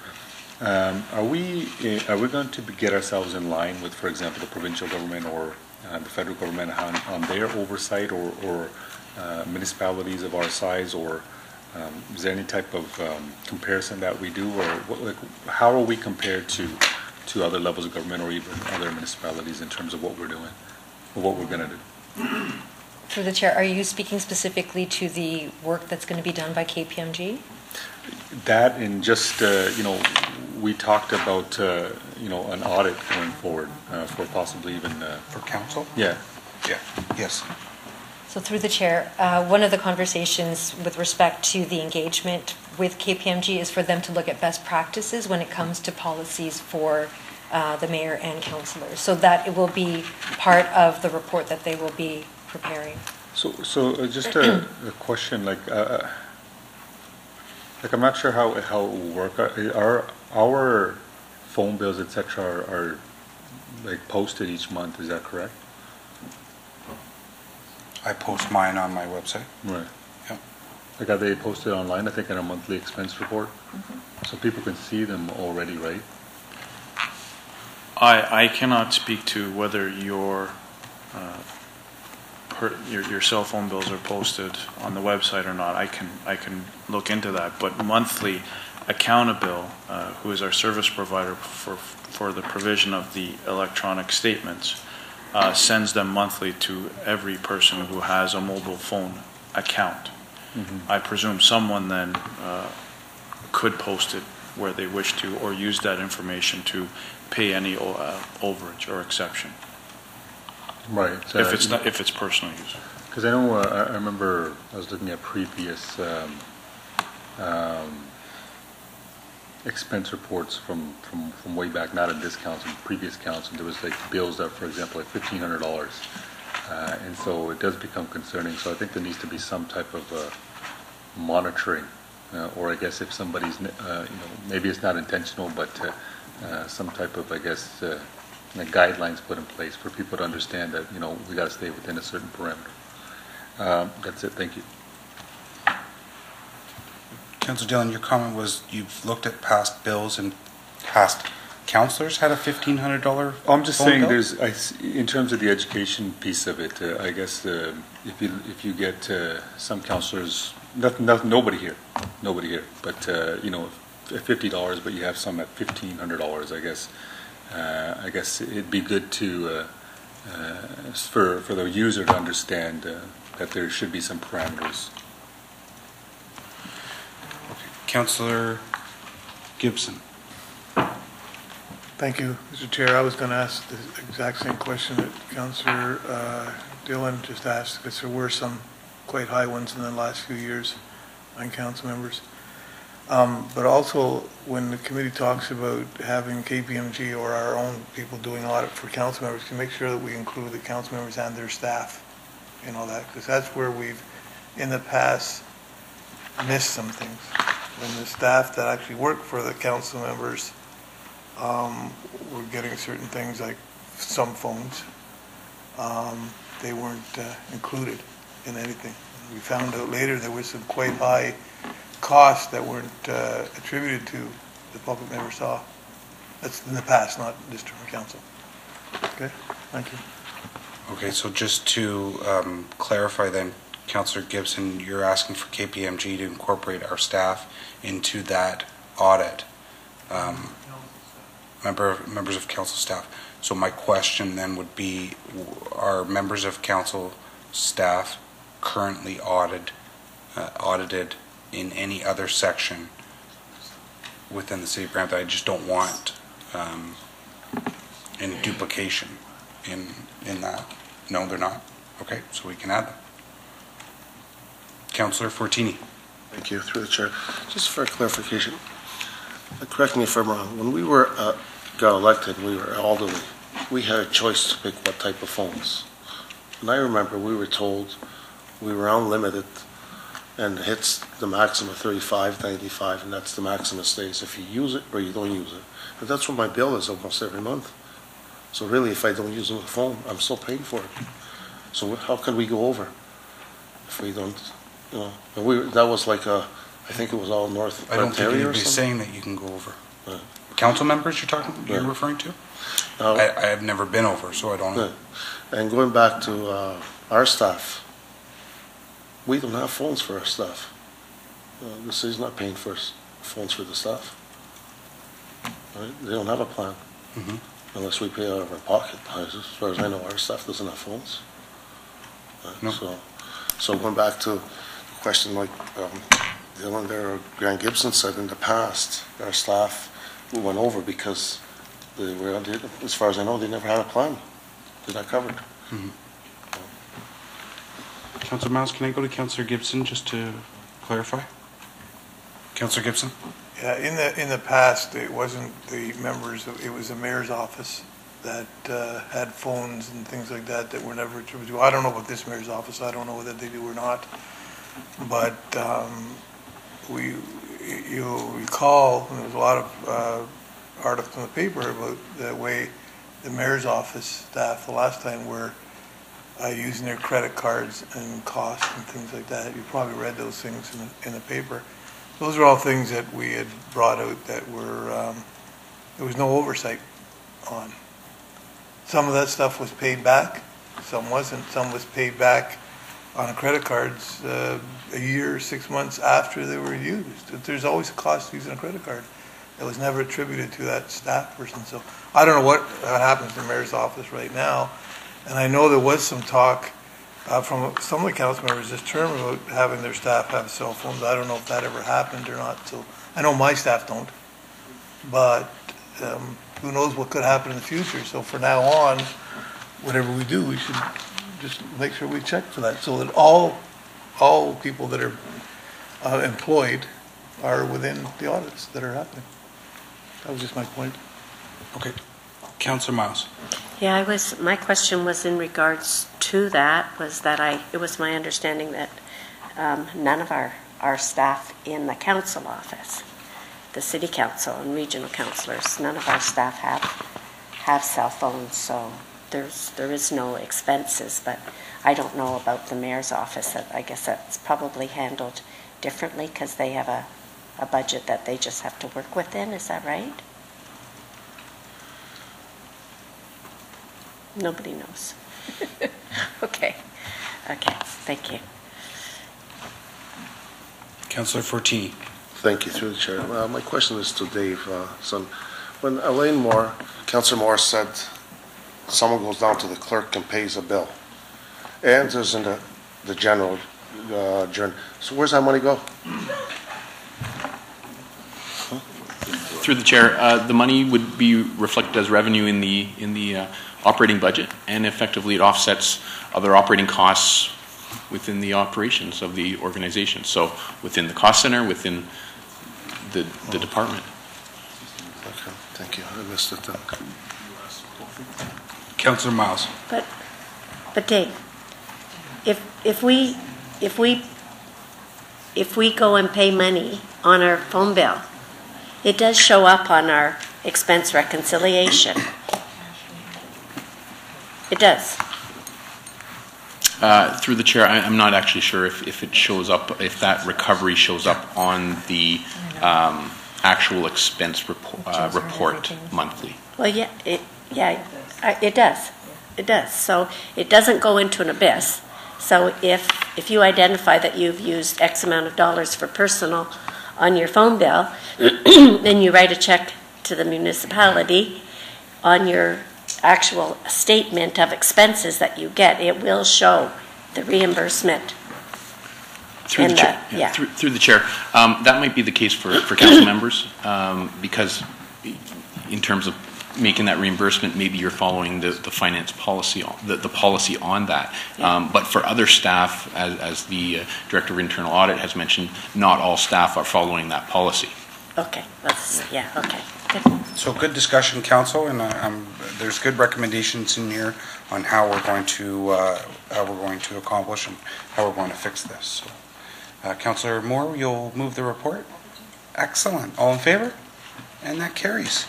Are we going to get ourselves in line with, for example, the provincial government or the federal government on their oversight, or municipalities of our size, or is there any type of comparison that we do, or how are we compared to other levels of government or even other municipalities in terms of what we're doing or what we're going to do? Through the chair, are you speaking specifically to the work that's going to be done by KPMG? That, and just, we talked about, an audit going forward for possibly even... For council? Yeah. Yeah, yes. So through the chair, one of the conversations with respect to the engagement with KPMG is for them to look at best practices when it comes to policies for the mayor and councillors. So that it will be part of the report that they will be preparing. So just a question, I'm not sure how it will work. Are our phone bills, etc., are posted each month? Is that correct? I post mine on my website. Right. Yeah. Are they posted online? I think in a monthly expense report, so people can see them already, right? I cannot speak to whether your cell phone bills are posted on the website or not. I can look into that. But monthly, Accountabill, who is our service provider for the provision of the electronic statements, sends them monthly to every person who has a mobile phone account. Mm-hmm. I presume someone then could post it where they wish to, or use that information to pay any overage or exception. Right. If it's personal use. Because I know I remember I was looking at previous expense reports from way back, not in this council, previous council. There was bills that, for example, $1,500, and so it does become concerning. So I think there needs to be some type of monitoring, or I guess if somebody's, maybe it's not intentional, but some type of, guidelines put in place for people to understand that, we got to stay within a certain parameter. That's it. Thank you. Councillor Dillon, your comment was you've looked at past bills and past councillors had a $1,500 I'm just phone saying bill? in terms of the education piece of it, I guess if you get some councillors, nobody here, but $50, but you have some at $1,500, I guess it'd be good to for the user to understand that there should be some parameters. Councillor Gibson. Thank you, Mr. Chair. I was going to ask the exact same question that Councillor Dillon just asked, because there were some quite high ones in the last few years on council members. But also, when the committee talks about having KPMG or our own people doing audit for council members, to make sure that we include the council members and their staff and all that, because that's where we've, in the past, missed some things. and the staff that actually work for the council members were getting certain things like some phones. They weren't included in anything. We found out later there was some quite high costs that weren't attributed to the public never saw. That's in the past, not this term of council. Okay, thank you. Okay, so just to clarify then, Councillor Gibson, you're asking for KPMG to incorporate our staff into that audit, members of council staff. So my question then would be, are members of council staff currently audited in any other section within the city of Brampton? I just don't want any duplication in that. No, they're not. Okay, so we can add them. Councillor Fortini. Thank you, through the chair. Just for clarification, correct me if I'm wrong, when we got elected, we were elderly, we had a choice to pick what type of phones. And I remember we were told we were unlimited and it hits the maximum of $35.95, and that's the maximum it stays if you use it or you don't use it. But that's what my bill is almost every month. So really, if I don't use the phone, I'm still paying for it. So how can we go over if we don't, you know? And that was like I think it was all North I don't think Ontario or anybody's something. saying that you can go over. Council members you're referring to? I have never been over, so I don't know. And going back to our staff, we don't have phones for our staff. The city's not paying for phones for the staff. Right? They don't have a plan. Unless we pay out of our pocket. As far as I know, our staff doesn't have phones. No. So going back to the question like Dylan there or Grant Gibson said, in the past, our staff went over because they were, as far as I know, they never had a plan. They're not covered. Councillor Miles, can I go to Councillor Gibson just to clarify? Councillor Gibson? Yeah, in the past, it wasn't the members, it was the mayor's office that had phones and things like that that were never attributed to. I don't know about this mayor's office, I don't know whether they do or not. But you'll recall, there was a lot of articles in the paper about the way the mayor's office staff the last time were using their credit cards and costs and things like that. You probably read those things in the paper. Those are all things that we had brought out that were, there was no oversight on. Some of that stuff was paid back, some wasn't. Some was paid back on credit cards a year, 6 months after they were used. There's always a cost to using a credit card that was never attributed to that staff person. So I don't know what happens in the mayor's office right now. And I know there was some talk from some of the council members this term about having their staff have cell phones. I don't know if that ever happened or not. So I know my staff don't, but who knows what could happen in the future. So for now on, whatever we do, we should just make sure we check for that so that all people that are employed are within the audits that are happening. That was just my point. Okay. Councillor Miles. Yeah, my question was in regards to that, was that it was my understanding that none of our staff in the council office, the city council and regional councillors, none of our staff have cell phones, so there is no expenses, but I don't know about the mayor's office. I guess that's probably handled differently because they have a budget that they just have to work within. Is that right? Nobody knows. Okay, thank you. Councillor Fortini. Thank you, through the chair. My question is to Dave. When Elaine Moore, Councillor Moore said someone goes down to the clerk and pays a bill, and there's in the general journal. So where's that money go? Through the chair, the money would be reflected as revenue in the operating budget, and effectively it offsets other operating costs within the operations of the organization. So within the cost center, within the department. Okay, thank you. I missed it then. Councillor Miles. But Dave, if we go and pay money on our phone bill. It does show up on our expense reconciliation. It does. Through the chair, I'm not actually sure if it shows up, if that recovery shows up on the actual expense report monthly. Well, it does. It does. So it doesn't go into an abyss. So if you identify that you've used X amount of dollars for personal on your phone bill, then you write a check to the municipality on your actual statement of expenses that you get, it will show the reimbursement. Through the chair, through the chair, that might be the case for council members, because in terms of making that reimbursement, maybe you're following the finance policy, the policy on that. But for other staff, as the Director of Internal Audit has mentioned, not all staff are following that policy. Okay, okay. Good. So good discussion, council, and there's good recommendations in here on how we're going to accomplish and how we're going to fix this. So, Councillor Moore, you'll move the report. Excellent. All in favor? And that carries.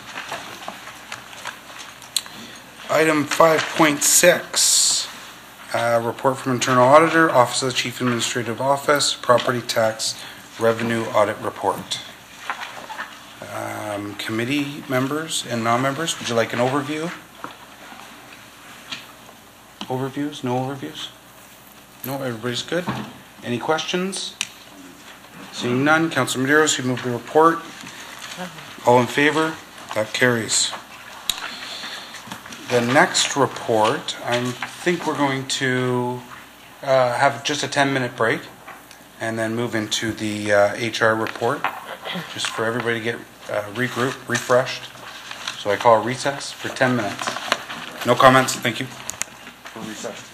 Item 5.6, report from Internal Auditor, Office of the Chief Administrative Office, Property Tax Revenue Audit Report. Committee members and non-members, would you like an overview? Overviews? No overviews? No, everybody's good? Any questions? Seeing none, Councilor Medeiros, you move the report. All in favor? That carries. The next report, I think we're going to have just a 10-minute break and then move into the HR report, just for everybody to get regrouped, refreshed. So I call a recess for 10 minutes. No comments, thank you. For recess.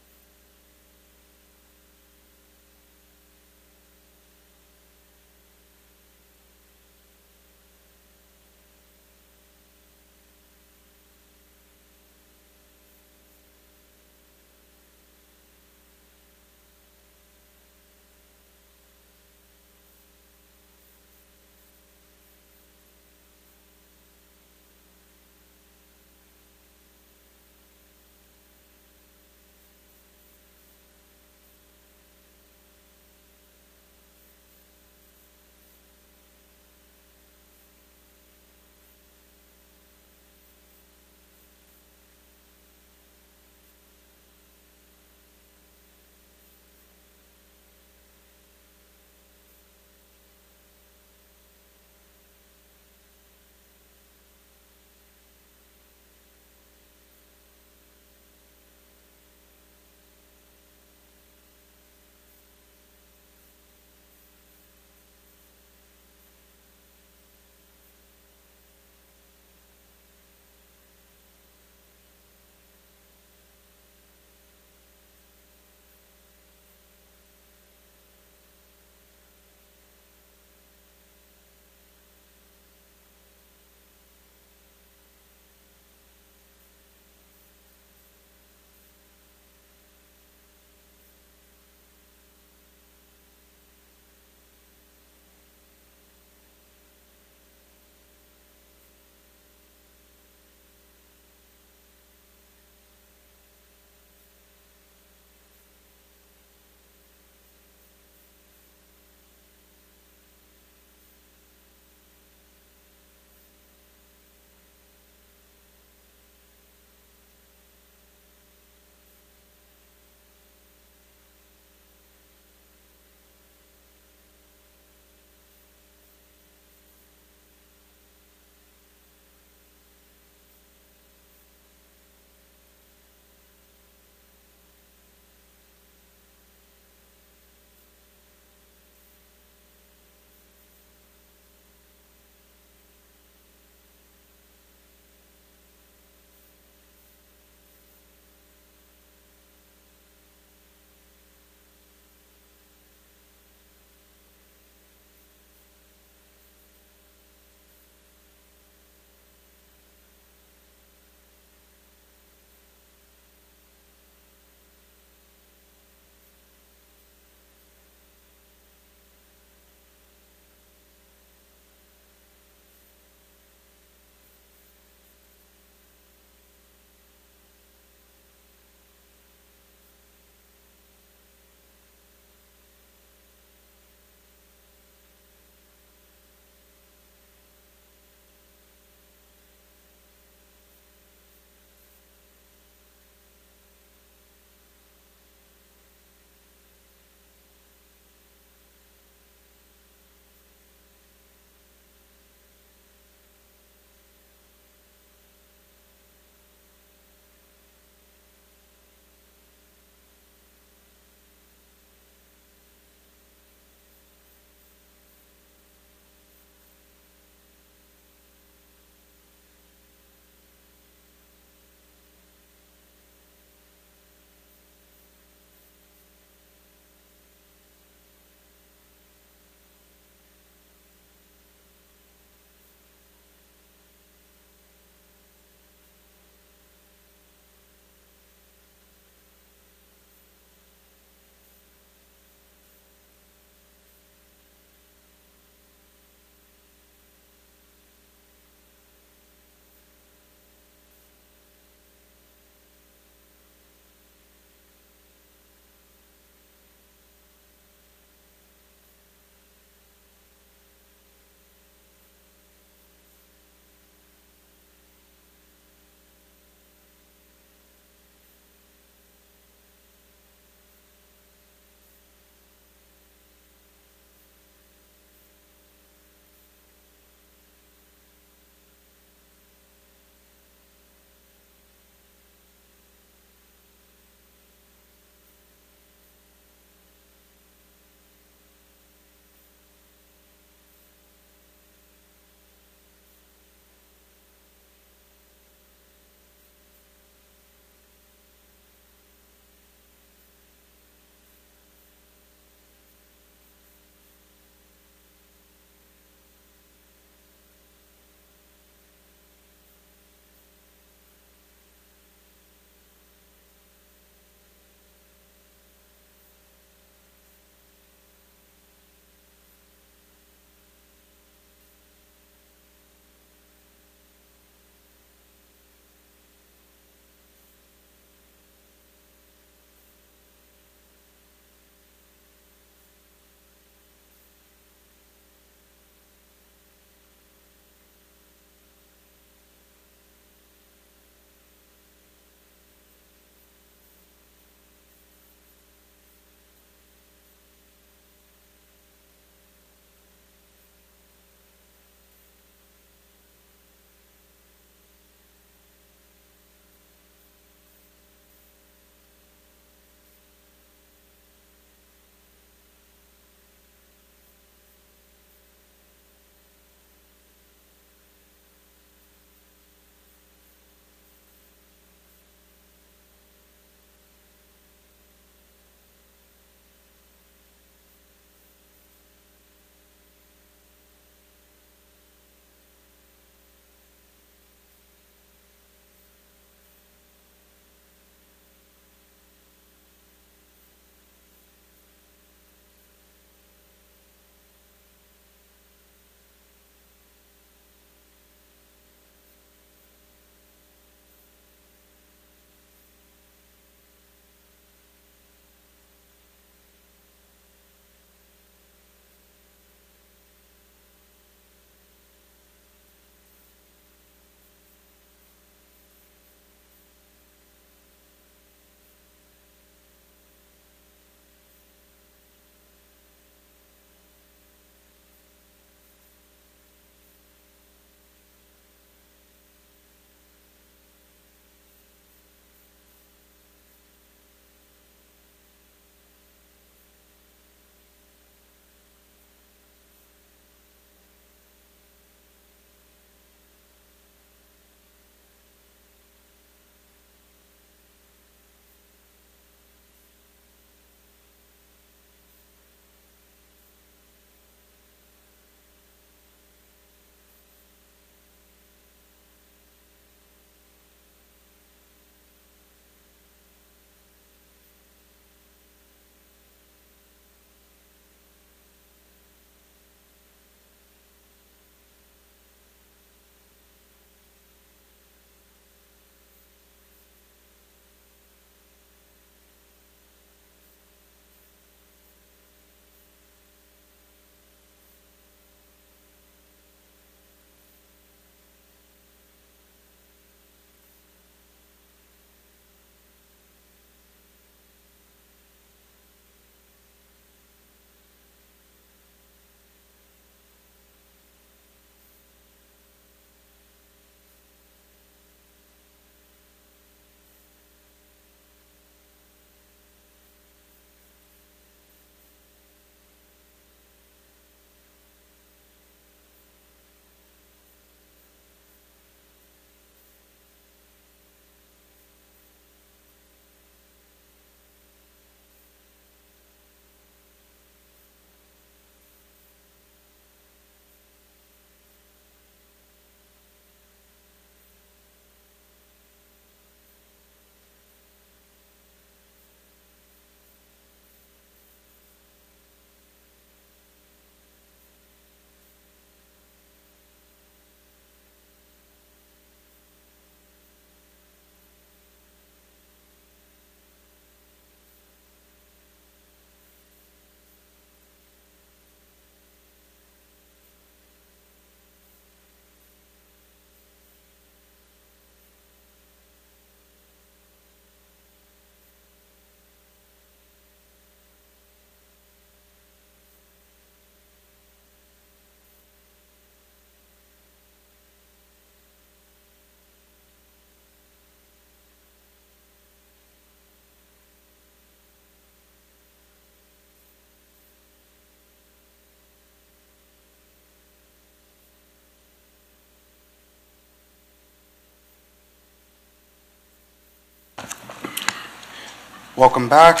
Welcome back.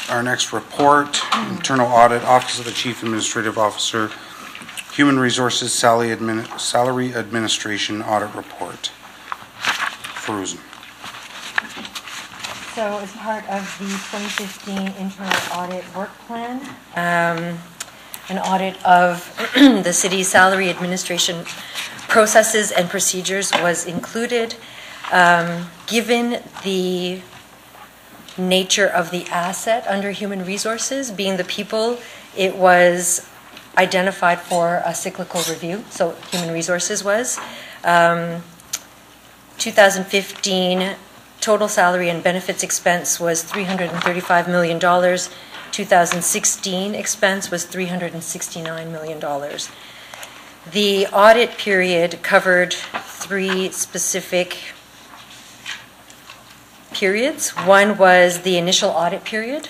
Our next report, Internal Audit, Office of the Chief Administrative Officer, Human Resources Salary Administration Audit Report. Farouzan. So as part of the 2015 internal audit work plan, an audit of the city's salary administration processes and procedures was included. Given the nature of the asset under human resources, being the people, it was identified for a cyclical review, so human resources was. 2015 total salary and benefits expense was $335 million. 2016 expense was $369 million. The audit period covered 3 specific periods. One was the initial audit period,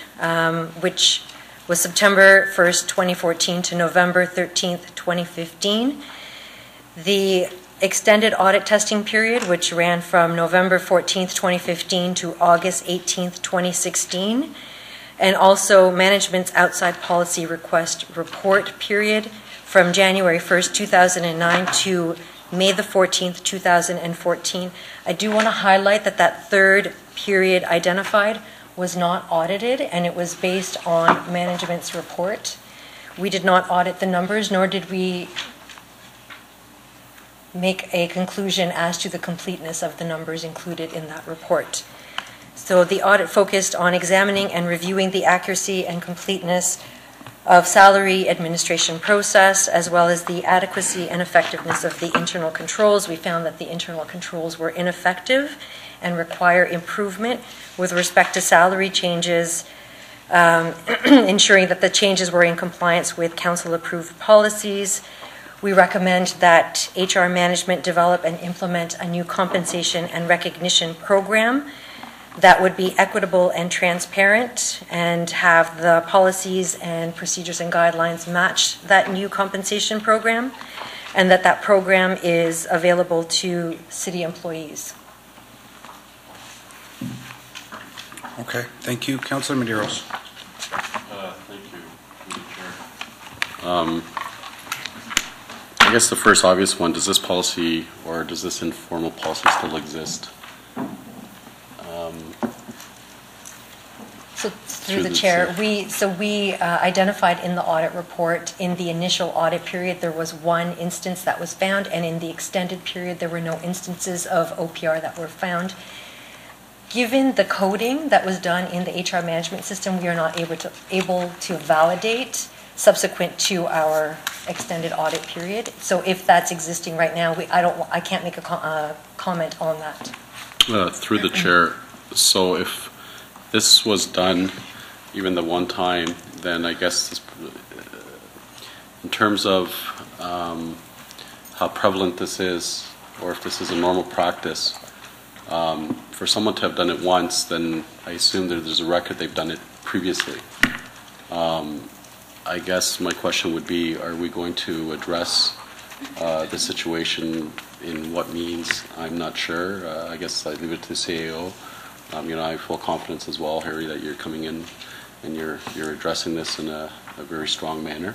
which was September 1st, 2014 to November 13th, 2015. The extended audit testing period, which ran from November 14th, 2015 to August 18th, 2016. And also management's outside policy request report period from January 1st, 2009 to May the 14th, 2014. I do want to highlight that that third period identified was not audited, and it was based on management's report. We did not audit the numbers, nor did we make a conclusion as to the completeness of the numbers included in that report. So the audit focused on examining and reviewing the accuracy and completeness of salary administration process, as well as the adequacy and effectiveness of the internal controls. We found that the internal controls were ineffective and require improvement with respect to salary changes, ensuring that the changes were in compliance with council-approved policies. We recommend that HR management develop and implement a new compensation and recognition program that would be equitable and transparent and have the policies and procedures and guidelines match that new compensation program, and that that program is available to city employees. Okay, thank you. Councilor Medeiros. Thank you, Chair. I guess the first obvious one, does this policy or does this informal policy still exist? So through the chair, we identified in the audit report, in the initial audit period, there was one instance that was found, and in the extended period, there were no instances of OPR that were found. Given the coding that was done in the HR management system, we are not able to validate subsequent to our extended audit period. So if that's existing right now, I can't make a comment on that. Through the chair, so if this was done even the one time, then I guess this, in terms of how prevalent this is, or if this is a normal practice, for someone to have done it once, then I assume that there's a record they've done it previously. I guess my question would be, are we going to address the situation in what means? I'm not sure. I guess I leave it to the CAO. I have full confidence as well, Harry, that you're coming in and you're addressing this in a very strong manner.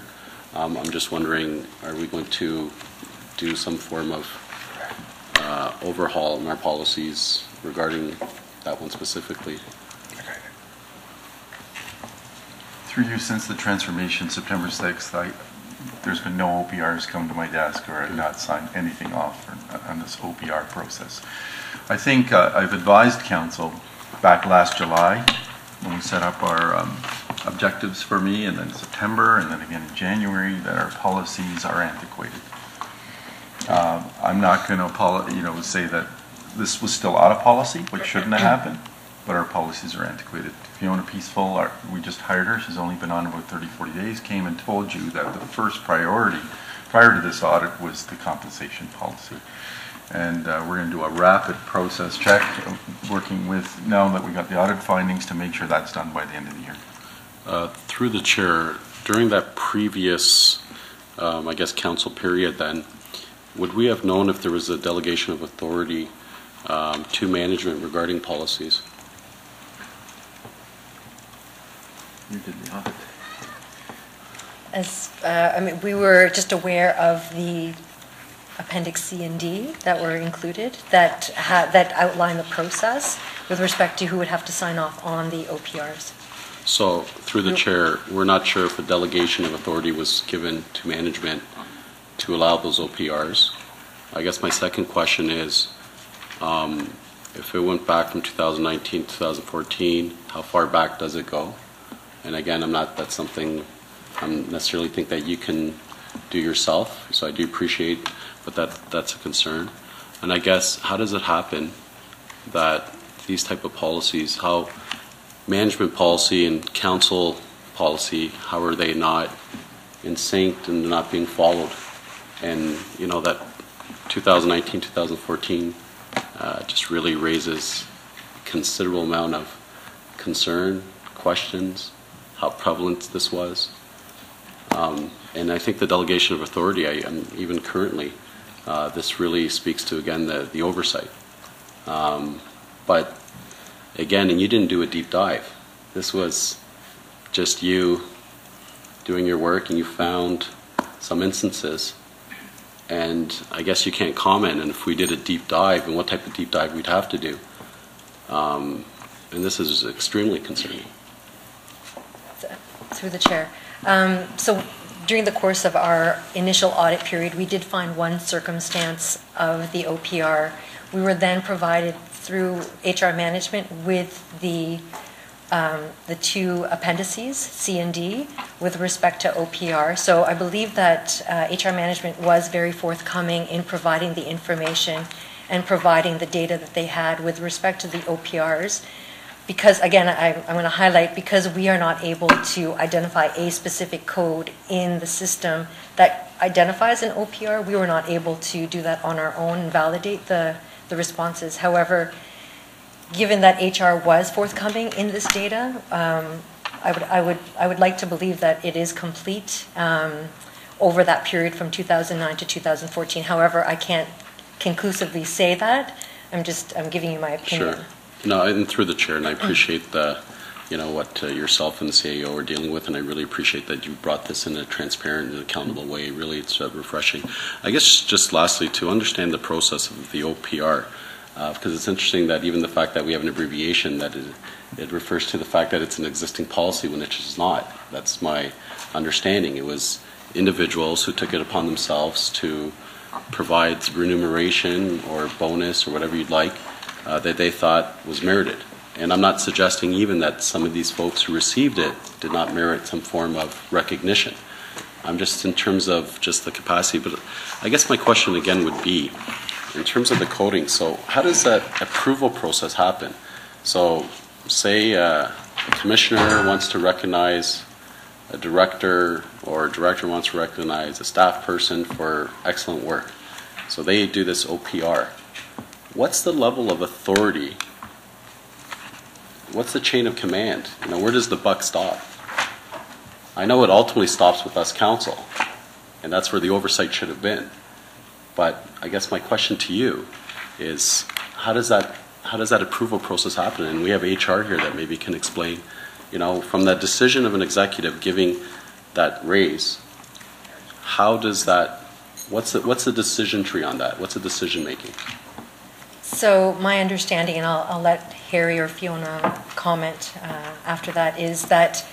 I'm just wondering, are we going to do some form of overhaul in our policies regarding that one specifically? Through you, since the transformation, September 6th, there's been no OPRs come to my desk, or I've not signed anything off on this OPR process. I think I've advised council back last July when we set up our objectives for me, and then September, and then again in January, that our policies are antiquated. I'm not going to say that this was still out of policy, which shouldn't have happened, but our policies are antiquated. Fiona Peaceful, we just hired her. She's only been on about 30, 40 days, came and told you that the first priority prior to this audit was the compensation policy. And we're going to do a rapid process check, working with, now that we got the audit findings, to make sure that's done by the end of the year. Through the chair, during that previous, I guess, council period then, would we have known if there was a delegation of authority to management regarding policies? You did the audit. I mean, we were just aware of the Appendix C and D that were included that outline the process with respect to who would have to sign off on the OPRs. So, through the chair, we're not sure if a delegation of authority was given to management to allow those OPRs. I guess my second question is, if it went back from 2019 to 2014, how far back does it go? And again, that's something I don't necessarily think that you can do yourself, so I do appreciate, but that's a concern. And I guess, how does it happen that these type of policies, how management policy and council policy, how are they not in sync and not being followed? And, you know, that 2019, 2014 just really raises considerable amount of concern, questions, how prevalent this was. And I think the delegation of authority, even currently, this really speaks to, again, the oversight. But again, and you didn't do a deep dive. This was just you doing your work, and you found some instances. And I guess you can't comment, and if we did a deep dive, and what type of deep dive we'd have to do. And this is extremely concerning. Through the chair. So during the course of our initial audit period, we did find one circumstance of the OPR. We were then provided through HR management with the two appendices, C and D, with respect to OPR. So I believe that HR management was very forthcoming in providing the information and providing the data that they had with respect to the OPRs. Because, again, I'm going to highlight, because we are not able to identify a specific code in the system that identifies an OPR, we were not able to do that on our own and validate the responses. However, given that HR was forthcoming in this data, I would like to believe that it is complete over that period from 2009 to 2014. However, I can't conclusively say that. I'm giving you my opinion. Sure. No, and through the chair, and I appreciate what yourself and the CAO are dealing with, and I really appreciate that you brought this in a transparent and accountable way. Really, it's refreshing. I guess just lastly, to understand the process of the OPR, because it's interesting that even the fact that we have an abbreviation, that it refers to the fact that it's an existing policy when it is not. That's my understanding. It was individuals who took it upon themselves to provide remuneration or bonus or whatever you'd like, that they thought was merited. And I'm not suggesting even that some of these folks who received it did not merit some form of recognition. I'm just in terms of just the capacity. But I guess my question again would be, in terms of the coding, so how does that approval process happen? So say a commissioner wants to recognize a director, or a director wants to recognize a staff person for excellent work. So they do this OPR. What's the level of authority? What's the chain of command? Where does the buck stop? I know it ultimately stops with us council, and that's where the oversight should have been. But I guess my question to you is, how does that approval process happen? And we have HR here that maybe can explain, from that decision of an executive giving that raise, how does that, what's the decision tree on that? What's the decision making? So my understanding, and I'll let Harry or Fiona comment after that, is that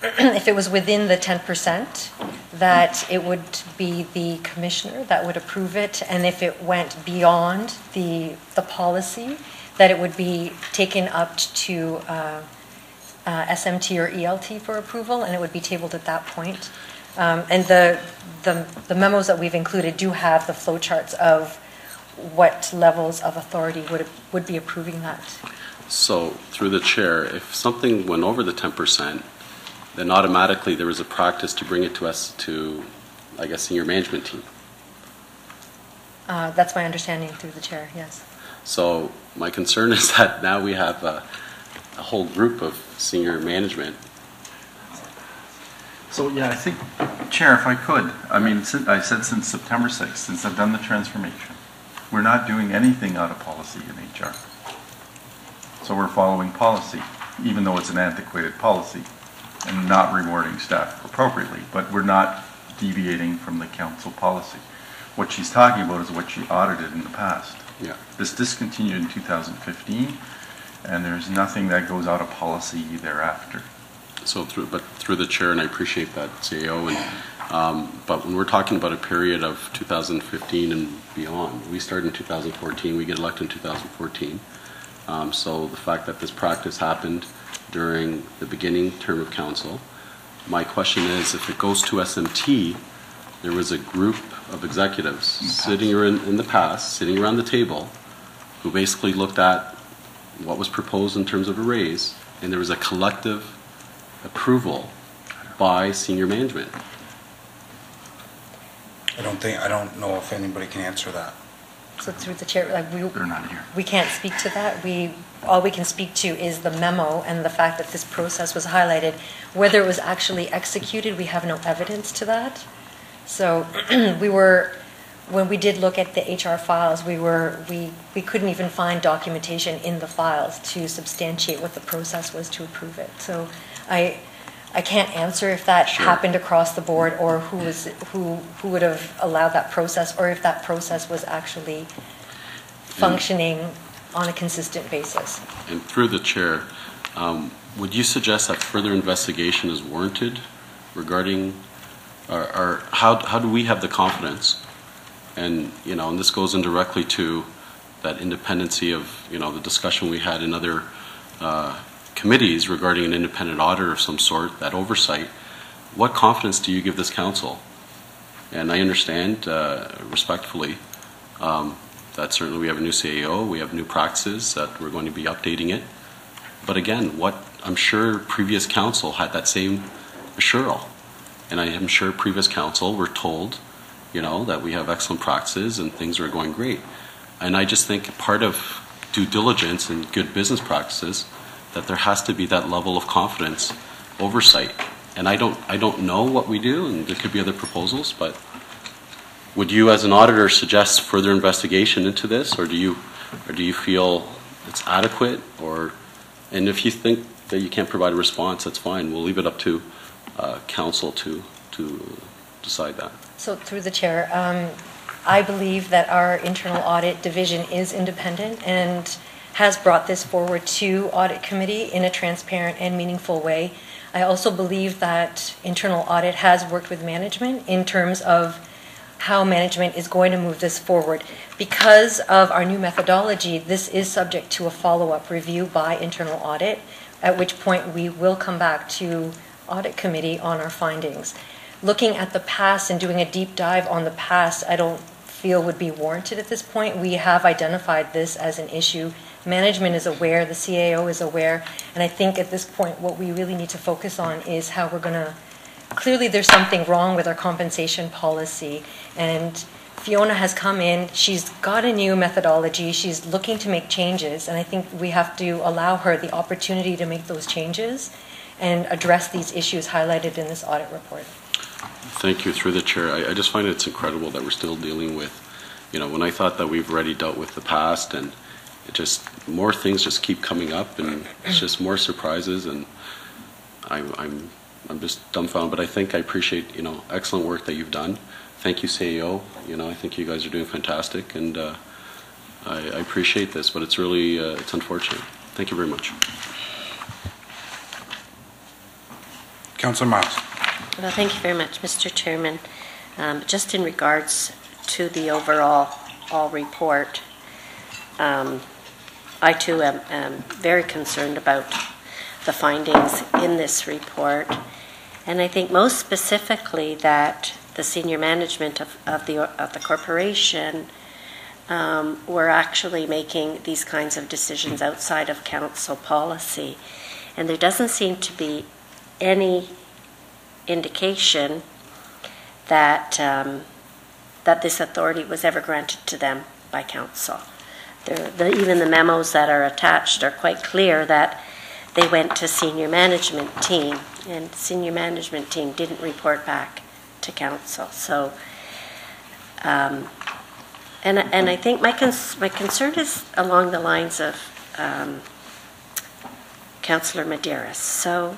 if it was within the 10%, that it would be the commissioner that would approve it, and if it went beyond the policy, that it would be taken up to SMT or ELT for approval, and it would be tabled at that point. And the memos that we've included do have the flowcharts of what levels of authority would be approving that. So, through the chair, if something went over the 10%, then automatically there was a practice to bring it to us to, I guess, senior management team. That's my understanding through the chair, yes. So my concern is that now we have a whole group of senior management. So, yeah, I think, Chair, if I could, I said since September 6th, since I've done the transformation, we're not doing anything out of policy in HR. So we're following policy, even though it's an antiquated policy. and not rewarding staff appropriately, but we're not deviating from the council policy. What she's talking about is what she audited in the past. Yeah. This discontinued in 2015, and there's nothing that goes out of policy thereafter. So through the chair, and I appreciate that, CAO, but when we're talking about a period of 2015 and beyond, we started in 2014, we get elected in 2014. So the fact that this practice happened during the beginning term of council, my question is, if it goes to SMT, there was a group of executives sitting in the past, sitting around the table, who basically looked at what was proposed in terms of a raise, and there was a collective approval by senior management. I don't know if anybody can answer that. So through the chair, like They're not here. we can't speak to that. All we can speak to is the memo and the fact that this process was highlighted. Whether it was actually executed, we have no evidence to that. So when we did look at the HR files, we couldn't even find documentation in the files to substantiate what the process was to approve it. So I can't answer if that happened across the board, or who would have allowed that process, or if that process was actually functioning on a consistent basis. And through the chair, would you suggest that further investigation is warranted regarding, or how do we have the confidence? And and this goes indirectly to that independency of the discussion we had in other committees regarding an independent auditor of some sort, that oversight. What confidence do you give this council? And I understand respectfully that certainly we have a new CAO, we have new practices, that we're going to be updating it. But again, I'm sure previous council had that same assurance. And I am sure previous council were told, that we have excellent practices and things are going great. And I just think part of due diligence and good business practices, that there has to be that level of confidence, oversight. And I don't know what we do, and there could be other proposals, but would you as an auditor suggest further investigation into this, or do you feel it's adequate, and if you think that you can't provide a response, that's fine. We'll leave it up to council to decide that. So through the chair, I believe that our internal audit division is independent and has brought this forward to audit committee in a transparent and meaningful way. I also believe that internal audit has worked with management in terms of how management is going to move this forward. Because of our new methodology, this is subject to a follow-up review by internal audit, at which point we will come back to audit committee on our findings. Looking at the past and doing a deep dive on the past, I don't feel would be warranted at this point. We have identified this as an issue. Management is aware, the CAO is aware, and I think at this point what we really need to focus on is how we're going to, clearly there's something wrong with our compensation policy, and Fiona has come in, she's got a new methodology, she's looking to make changes, and I think we have to allow her the opportunity to make those changes and address these issues highlighted in this audit report. Thank you. Through the chair, I just find it's incredible that we're still dealing with, when I thought that we've already dealt with the past, and it just, more things just keep coming up, and it's just more surprises, and I'm just dumbfounded. But I think I appreciate, excellent work that you've done. Thank you, CAO. I think you guys are doing fantastic, and I appreciate this, but it's really, it's unfortunate. Thank you very much. Councillor Miles. Well, thank you very much, Mr. Chairman. Just in regards to the overall report, I too am very concerned about the findings in this report, and I think most specifically that the senior management of the corporation were actually making these kinds of decisions outside of council policy, and there doesn't seem to be any indication that that this authority was ever granted to them by council. Even the memos that are attached are quite clear that they went to senior management team, and senior management team didn't report back to council. So, and I think my concern is along the lines of Councillor Medeiros. So,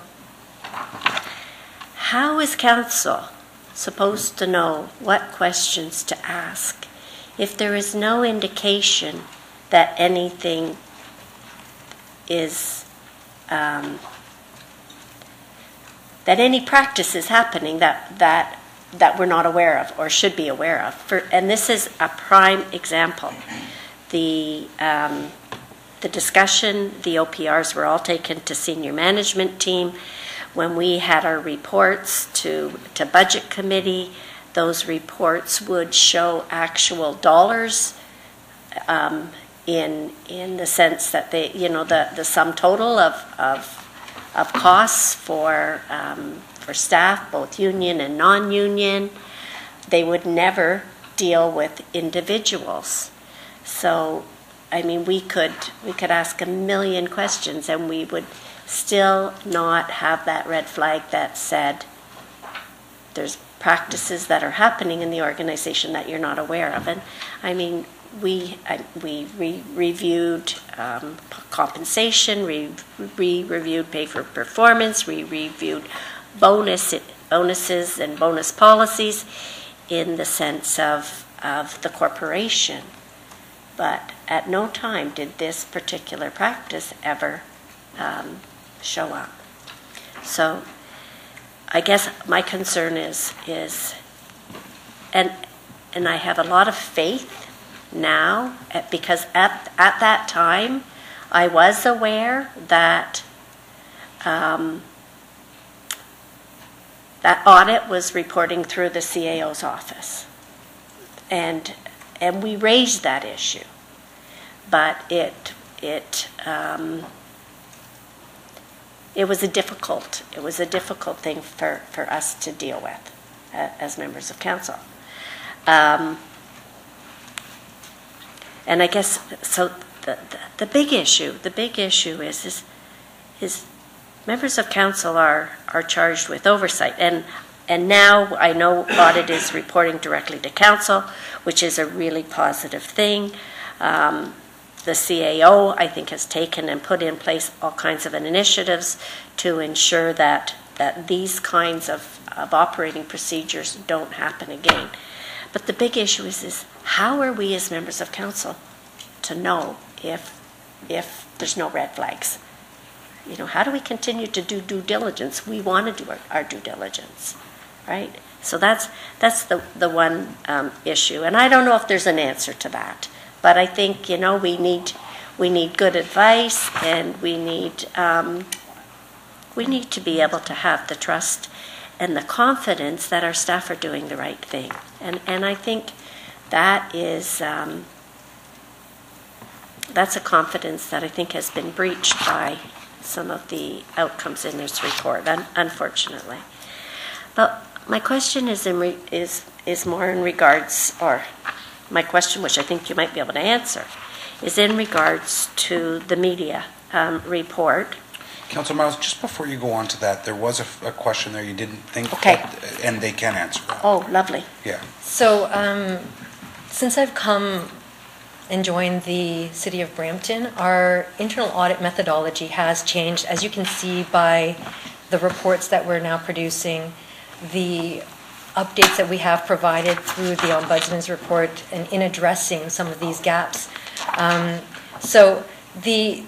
how is council supposed to know what questions to ask if there is no indication that anything is, that any practice is happening that we're not aware of or should be aware of? And this is a prime example. The discussion, the OPRs were all taken to senior management team. When we had our reports to budget committee, those reports would show actual dollars in the sense that they, the sum total of costs for staff, both union and non-union. They would never deal with individuals. So, I mean, we could ask a million questions and we would still not have that red flag that said there's practices that are happening in the organization that you're not aware of. And I mean, we reviewed compensation, we reviewed pay for performance, we reviewed bonuses and bonus policies in the sense of the corporation. But at no time did this particular practice ever show up. So I guess my concern is and I have a lot of faith now because at that time I was aware that that audit was reporting through the CAO's office, and we raised that issue, but it was a difficult thing for us to deal with as members of council. And I guess so. The big issue is members of council are charged with oversight, and now I know audit is reporting directly to council, which is a really positive thing. The CAO, I think, has taken and put in place all kinds of initiatives to ensure that these kinds of operating procedures don't happen again. But the big issue is how are we as members of council to know if there's no red flags? How do we continue to do due diligence? We want to do our due diligence, right? So that's the one issue, and I don't know if there's an answer to that. But I think we need good advice, and we need to be able to have the trust and the confidence that our staff are doing the right thing. And I think that is that's a confidence that I think has been breached by some of the outcomes in this report, unfortunately. But my question is more in regards, or my question, which I think you might be able to answer, is in regards to the media report. Councillor Miles, just before you go on to that, there was a question there you didn't think, okay, and they can answer that. Oh, lovely. Yeah. So, since I've come and joined the City of Brampton, our internal audit methodology has changed, as you can see by the reports that we're now producing, the updates that we have provided through the Ombudsman's report, and in addressing some of these gaps. So the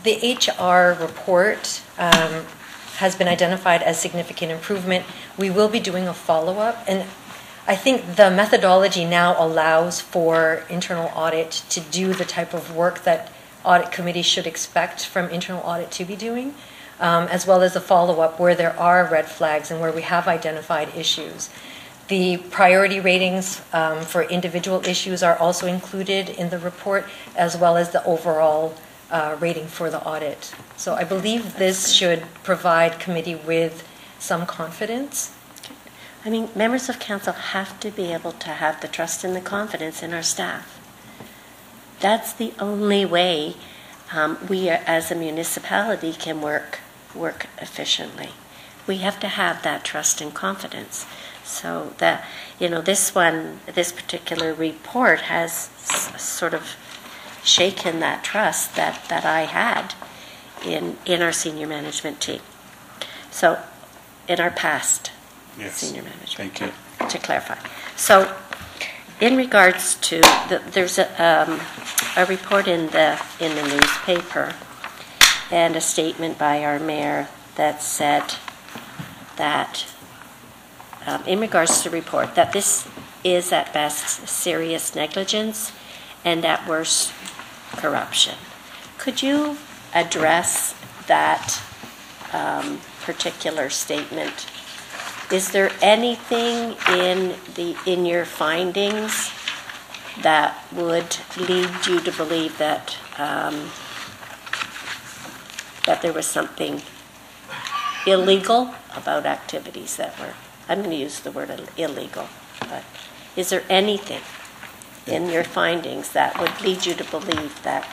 HR report has been identified as significant improvement. We will be doing a follow-up, and I think the methodology now allows for internal audit to do the type of work that audit committee should expect from internal audit to be doing, as well as a follow-up where there are red flags and where we have identified issues. The priority ratings for individual issues are also included in the report, as well as the overall rating for the audit. So I believe this should provide committee with some confidence. I mean, members of council have to be able to have the trust and the confidence in our staff. That's the only way we as a municipality can work efficiently. We have to have that trust and confidence. So that, this particular report has sort of shaken that trust that I had in our senior management team. So in our past Yes. senior management. Thank you. To clarify. So, in regards to, there's a report in the newspaper and a statement by our mayor that said that, in regards to the report, that this is at best serious negligence and at worst corruption. Could you address that particular statement? Is there anything in your findings that would lead you to believe that that there was something illegal about activities that were, I'm going to use the word illegal, but is there anything in your findings that would lead you to believe that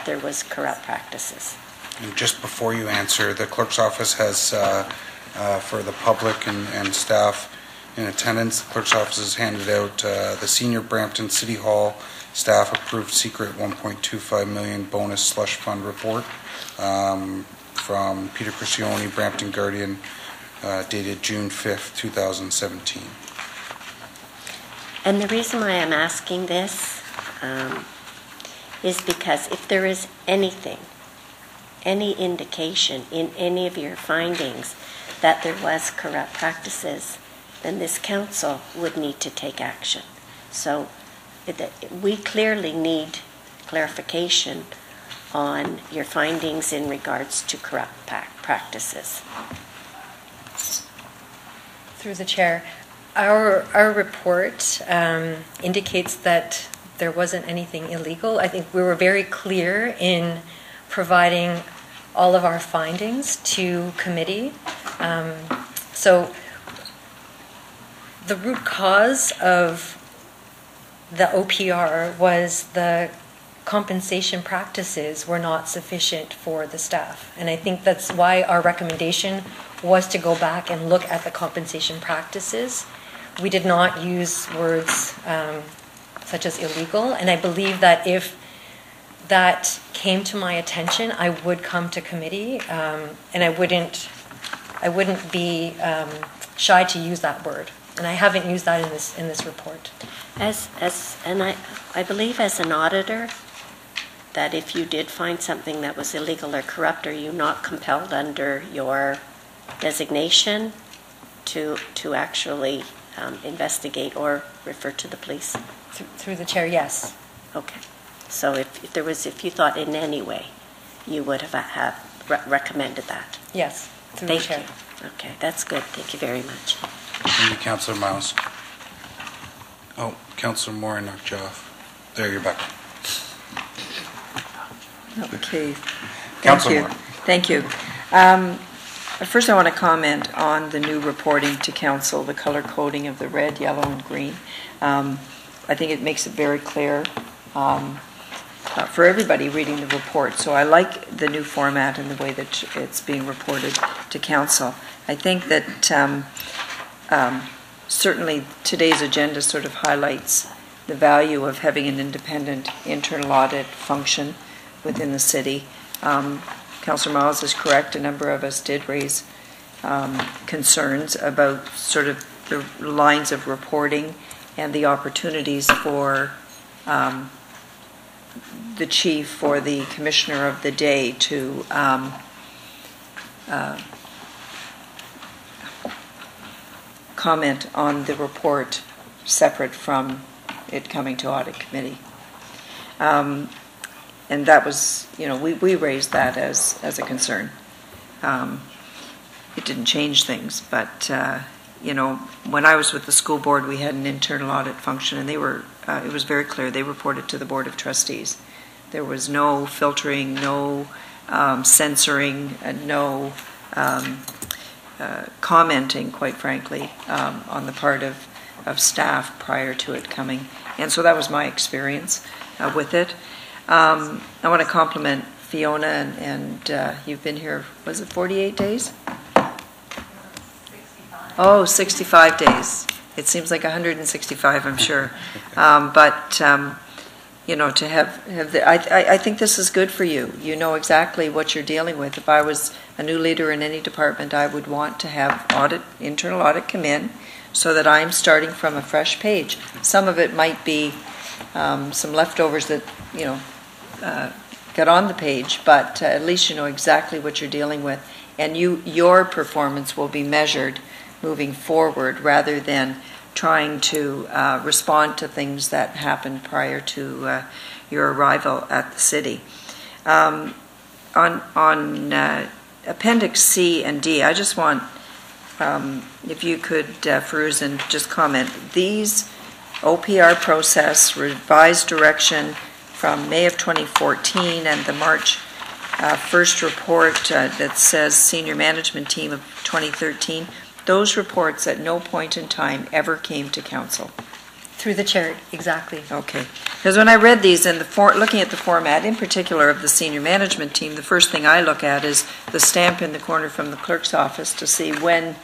there was corrupt practices? And just before you answer, the clerk's office has, for the public and staff in attendance, the clerk's office has handed out the senior Brampton City Hall staff approved secret 1.25 million bonus slush fund report from Peter Criscione, Brampton Guardian, dated June 5th, 2017. And the reason why I'm asking this is because if there is anything, any indication in any of your findings that there was corrupt practices, then this council would need to take action. So we clearly need clarification on your findings in regards to corrupt practices. Through the chair, our report indicates that there wasn't anything illegal. I think we were very clear in providing all of our findings to committee. So the root cause of the OPR was the compensation practices were not sufficient for the staff. And I think that's why our recommendation was to go back and look at the compensation practices. We did not use words such as illegal, and I believe that if that came to my attention, I would come to committee, and I wouldn't be shy to use that word. And I haven't used that in this report. And I believe as an auditor, that if you did find something that was illegal or corrupt, are you not compelled under your designation to actually investigate or refer to the police? Through the chair, yes. Okay. So if you thought in any way, you would have recommended that? Yes, through the chair. Thank you. Okay, that's good. Thank you very much. Thank you, Councillor Miles. Oh, Councillor Moore, I knocked you off. There, you're back. Okay. Councillor Moore. Thank you. First, I want to comment on the new reporting to council, the color coding of the red, yellow, and green. I think it makes it very clear for everybody reading the report. So I like the new format and the way that it's being reported to council. I think that certainly today's agenda sort of highlights the value of having an independent internal audit function within the city. Councillor Miles is correct. A number of us did raise concerns about sort of the lines of reporting and the opportunities for the chief or the commissioner of the day to comment on the report separate from it coming to audit committee. And that was, we raised that as a concern. It didn't change things, but, when I was with the school board, we had an internal audit function, and it was very clear, they reported to the Board of Trustees. There was no filtering, no censoring, and no commenting, quite frankly, on the part of staff prior to it coming. And so that was my experience with it. I want to compliment Fiona, and you've been here, was it 48 days? 65. Oh, 65 days. It seems like 165, I'm sure. But to have I think this is good for you. You know exactly what you're dealing with. If I was a new leader in any department, I would want to have internal audit come in so that I'm starting from a fresh page. Some of it might be some leftovers that, get on the page, but at least you know exactly what you're dealing with, and your performance will be measured moving forward rather than trying to respond to things that happened prior to your arrival at the city. On Appendix C and D, I just want, if you could, Feroz, and just comment, these OPR process, revised direction from May of 2014 and the March 1st report that says Senior Management Team of 2013, those reports at no point in time ever came to council. Through the chair, exactly. Okay. Because when I read these, and looking at the format, in particular of the Senior Management Team, the first thing I look at is the stamp in the corner from the clerk's office to see when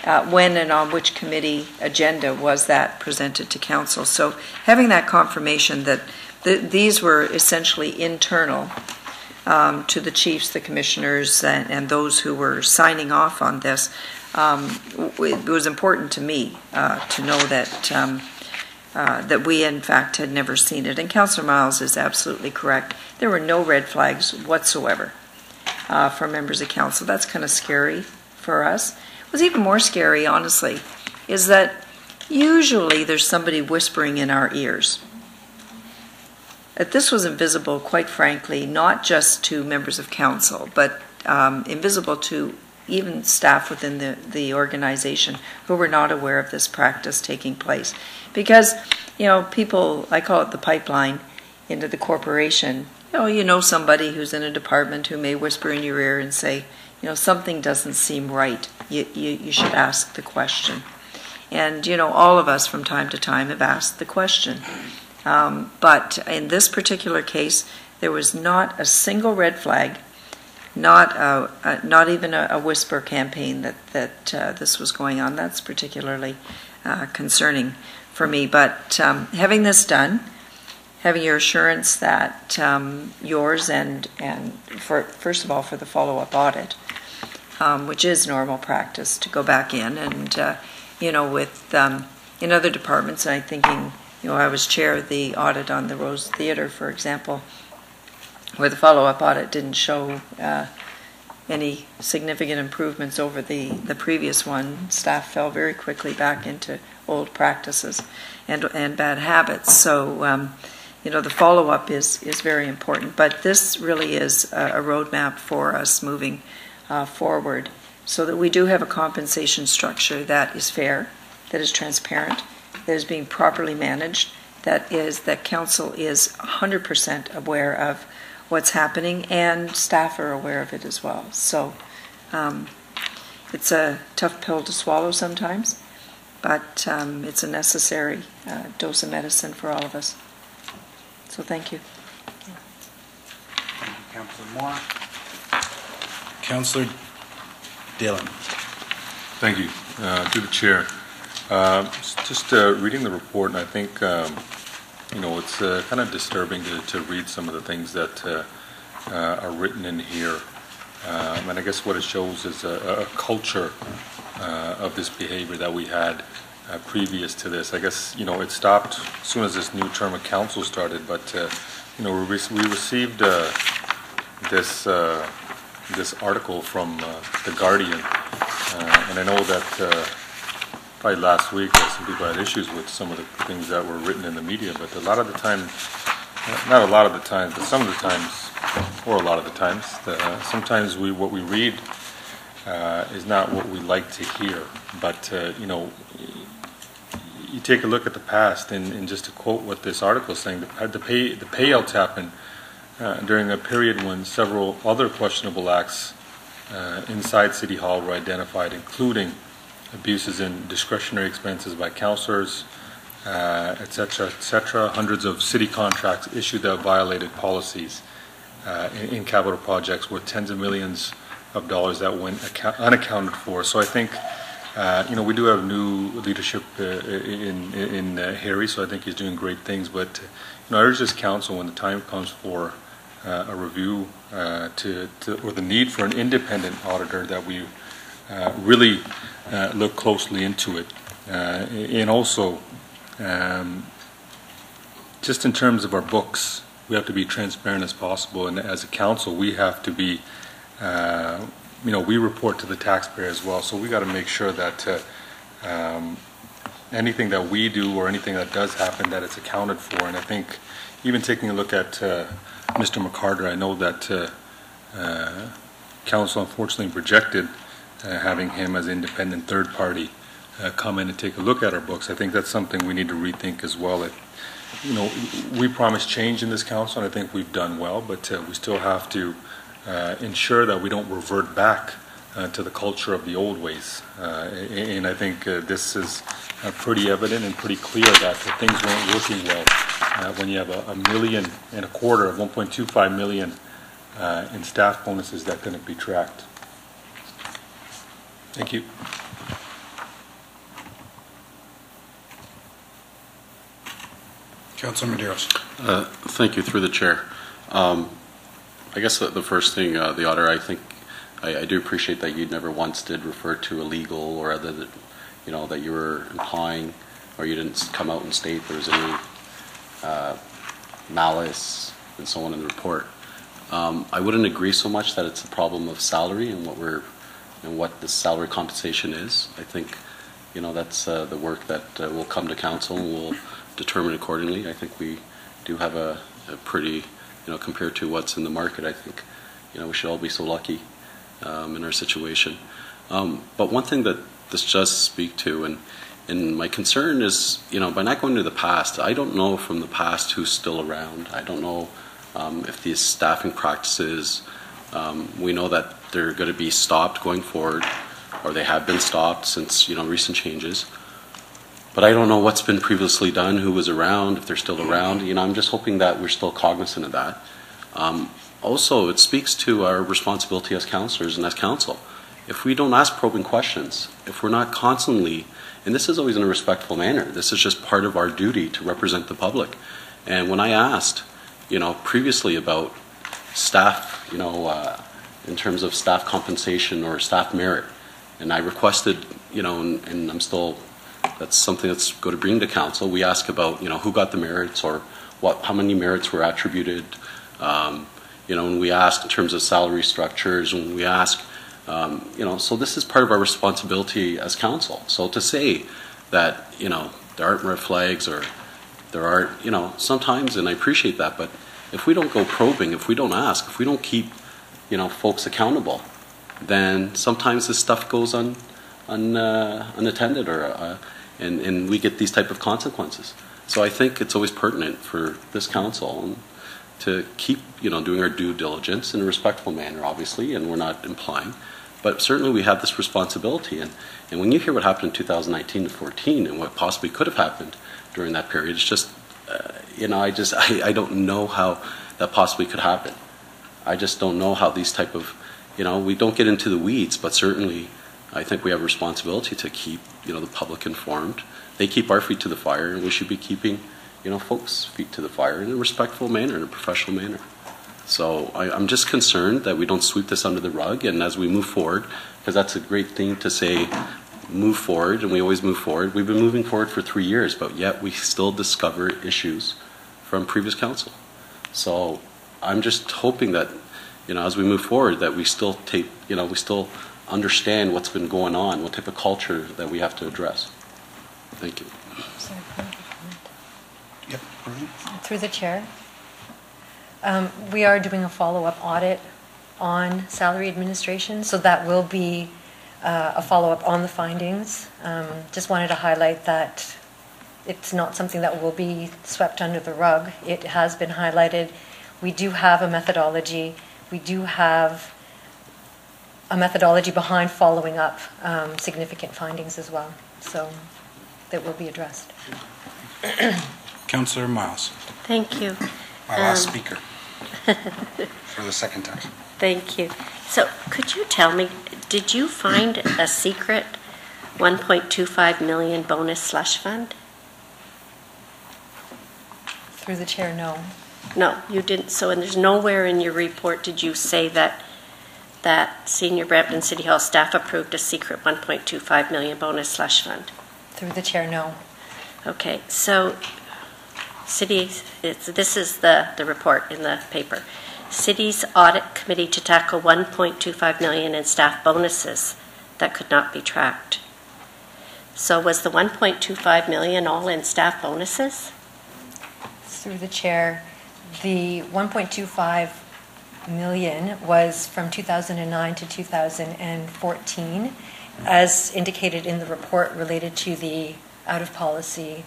and on which committee agenda was that presented to council. So having that confirmation that these were essentially internal to the chiefs, the commissioners, and those who were signing off on this, it was important to me to know that that we, in fact, had never seen it. And Councillor Miles is absolutely correct. There were no red flags whatsoever for members of council. That's kind of scary for us. What's even more scary, honestly, is that usually there's somebody whispering in our ears. That this was invisible, quite frankly, not just to members of council, but invisible to even staff within the organization who were not aware of this practice taking place. Because, people, I call it the pipeline into the corporation. You know somebody who's in a department who may whisper in your ear and say, something doesn't seem right. You should ask the question. And, all of us from time to time have asked the question. But in this particular case, there was not a single red flag, not even a whisper campaign that this was going on. That's particularly concerning for me. But having this done, having your assurance that yours and first of all for the follow-up audit, which is normal practice to go back in and with in other departments, I'm thinking. I was chair of the audit on the Rose Theatre, for example, where the follow-up audit didn't show any significant improvements over the previous one. Staff fell very quickly back into old practices and bad habits. So, the follow-up is very important. But this really is a roadmap for us moving forward so that we do have a compensation structure that is fair, that is transparent, that is being properly managed, that council is 100% aware of what's happening, and staff are aware of it as well. So it's a tough pill to swallow sometimes, but it's a necessary dose of medicine for all of us. So thank you. Thank you, Councillor Moore. Councillor Dillon. Thank you. To the chair. Just reading the report, and I think it's kind of disturbing to read some of the things that are written in here. And I guess what it shows is a culture of this behavior that we had previous to this. I guess it stopped as soon as this new term of council started. But we received this article from the Guardian, and I know that. Probably last week, some people had issues with some of the things that were written in the media, but a lot of the time, not a lot of the times, but some of the times, or a lot of the times, sometimes what we read is not what we like to hear. But, you take a look at the past, and just to quote what this article is saying, the payouts happened during a period when several other questionable acts inside City Hall were identified, including abuses in discretionary expenses by councillors, etc., hundreds of city contracts issued that violated policies in capital projects worth tens of millions of dollars that went unaccounted for. So I think, we do have new leadership in Harry, so I think he's doing great things. But, I urge this council, when the time comes for a review or the need for an independent auditor, that we really look closely into it. And also, just in terms of our books, we have to be transparent as possible, and as a council, we have to be, we report to the taxpayer as well, so we got to make sure that anything that we do or anything that does happen, that it's accounted for. And I think even taking a look at Mr. McCarter, I know that council unfortunately rejected having him as independent third party come in and take a look at our books. I think that's something we need to rethink as well. We promised change in this council, and I think we've done well, but we still have to ensure that we don't revert back to the culture of the old ways. And I think this is pretty evident and pretty clear that things weren't working well when you have $1.25 million of 1.25 million in staff bonuses that couldn't be tracked. Thank you. Councilor Medeiros. Thank you, through the chair. I guess the first thing, the auditor, I think I do appreciate that you never once did refer to illegal or other than, that you were implying, or you didn't come out and state there was any malice and so on in the report. I wouldn't agree so much that it's a problem of salary and what the salary compensation is. I think, that's the work that will come to council and we'll determine accordingly. I think we do have a pretty, compared to what's in the market, I think, we should all be so lucky in our situation. But one thing that this does speak to, and my concern is, by not going to the past, I don't know from the past who's still around. I don't know if these staffing practices, we know that they're going to be stopped going forward, or they have been stopped since, recent changes. But I don't know what's been previously done, who was around, if they're still around. I'm just hoping that we're still cognizant of that. Also, it speaks to our responsibility as councillors and as council. If we don't ask probing questions, if we're not constantly, and this is always in a respectful manner, this is just part of our duty to represent the public. And when I asked, previously about staff, in terms of staff compensation or staff merit, and I requested, and I'm still, that's something that's going to bring to council. We ask about, who got the merits or how many merits were attributed. When we ask in terms of salary structures, when we ask, so this is part of our responsibility as council. So to say that, there aren't red flags or there aren't, sometimes, and I appreciate that, but if we don't go probing, if we don't ask, if we don't keep, folks accountable, then sometimes this stuff goes unattended or and we get these type of consequences. So I think it's always pertinent for this council to keep, doing our due diligence in a respectful manner, obviously, and we're not implying, but certainly we have this responsibility. And when you hear what happened in 2019 to 14 and what possibly could have happened during that period, it's just, I don't know how that possibly could happen. I just don't know how these type of, we don't get into the weeds, but certainly I think we have a responsibility to keep, the public informed. They keep our feet to the fire, and we should be keeping, folks' feet to the fire in a respectful manner, in a professional manner. So I'm just concerned that we don't sweep this under the rug, and as we move forward, because that's a great thing to say, move forward, and we always move forward. We've been moving forward for 3 years, but yet we still discover issues from previous council. So I'm just hoping that, as we move forward, that we still take, we still understand what's been going on, what type of culture that we have to address. Thank you. Sorry, Yep. through the chair. We are doing a follow-up audit on salary administration, so that will be a follow-up on the findings. Just wanted to highlight that it's not something that will be swept under the rug. It has been highlighted. We do have a methodology. We do have a methodology behind following up significant findings as well. So that will be addressed. Councillor Miles. Thank you. My last speaker for the second time. Thank you. So could you tell me, did you find a secret 1.25 million bonus slush fund? Through the chair, no. No, you didn't. So, and there's nowhere in your report did you say that Senior Brampton City Hall staff approved a secret 1.25 million bonus slush fund? Through the chair, no. Okay, so this is the report in the paper. City's audit committee to tackle 1.25 million in staff bonuses that could not be tracked. So was the 1.25 million all in staff bonuses? Through the chair, the 1.25 million was from 2009 to 2014, as indicated in the report related to the out-of-policy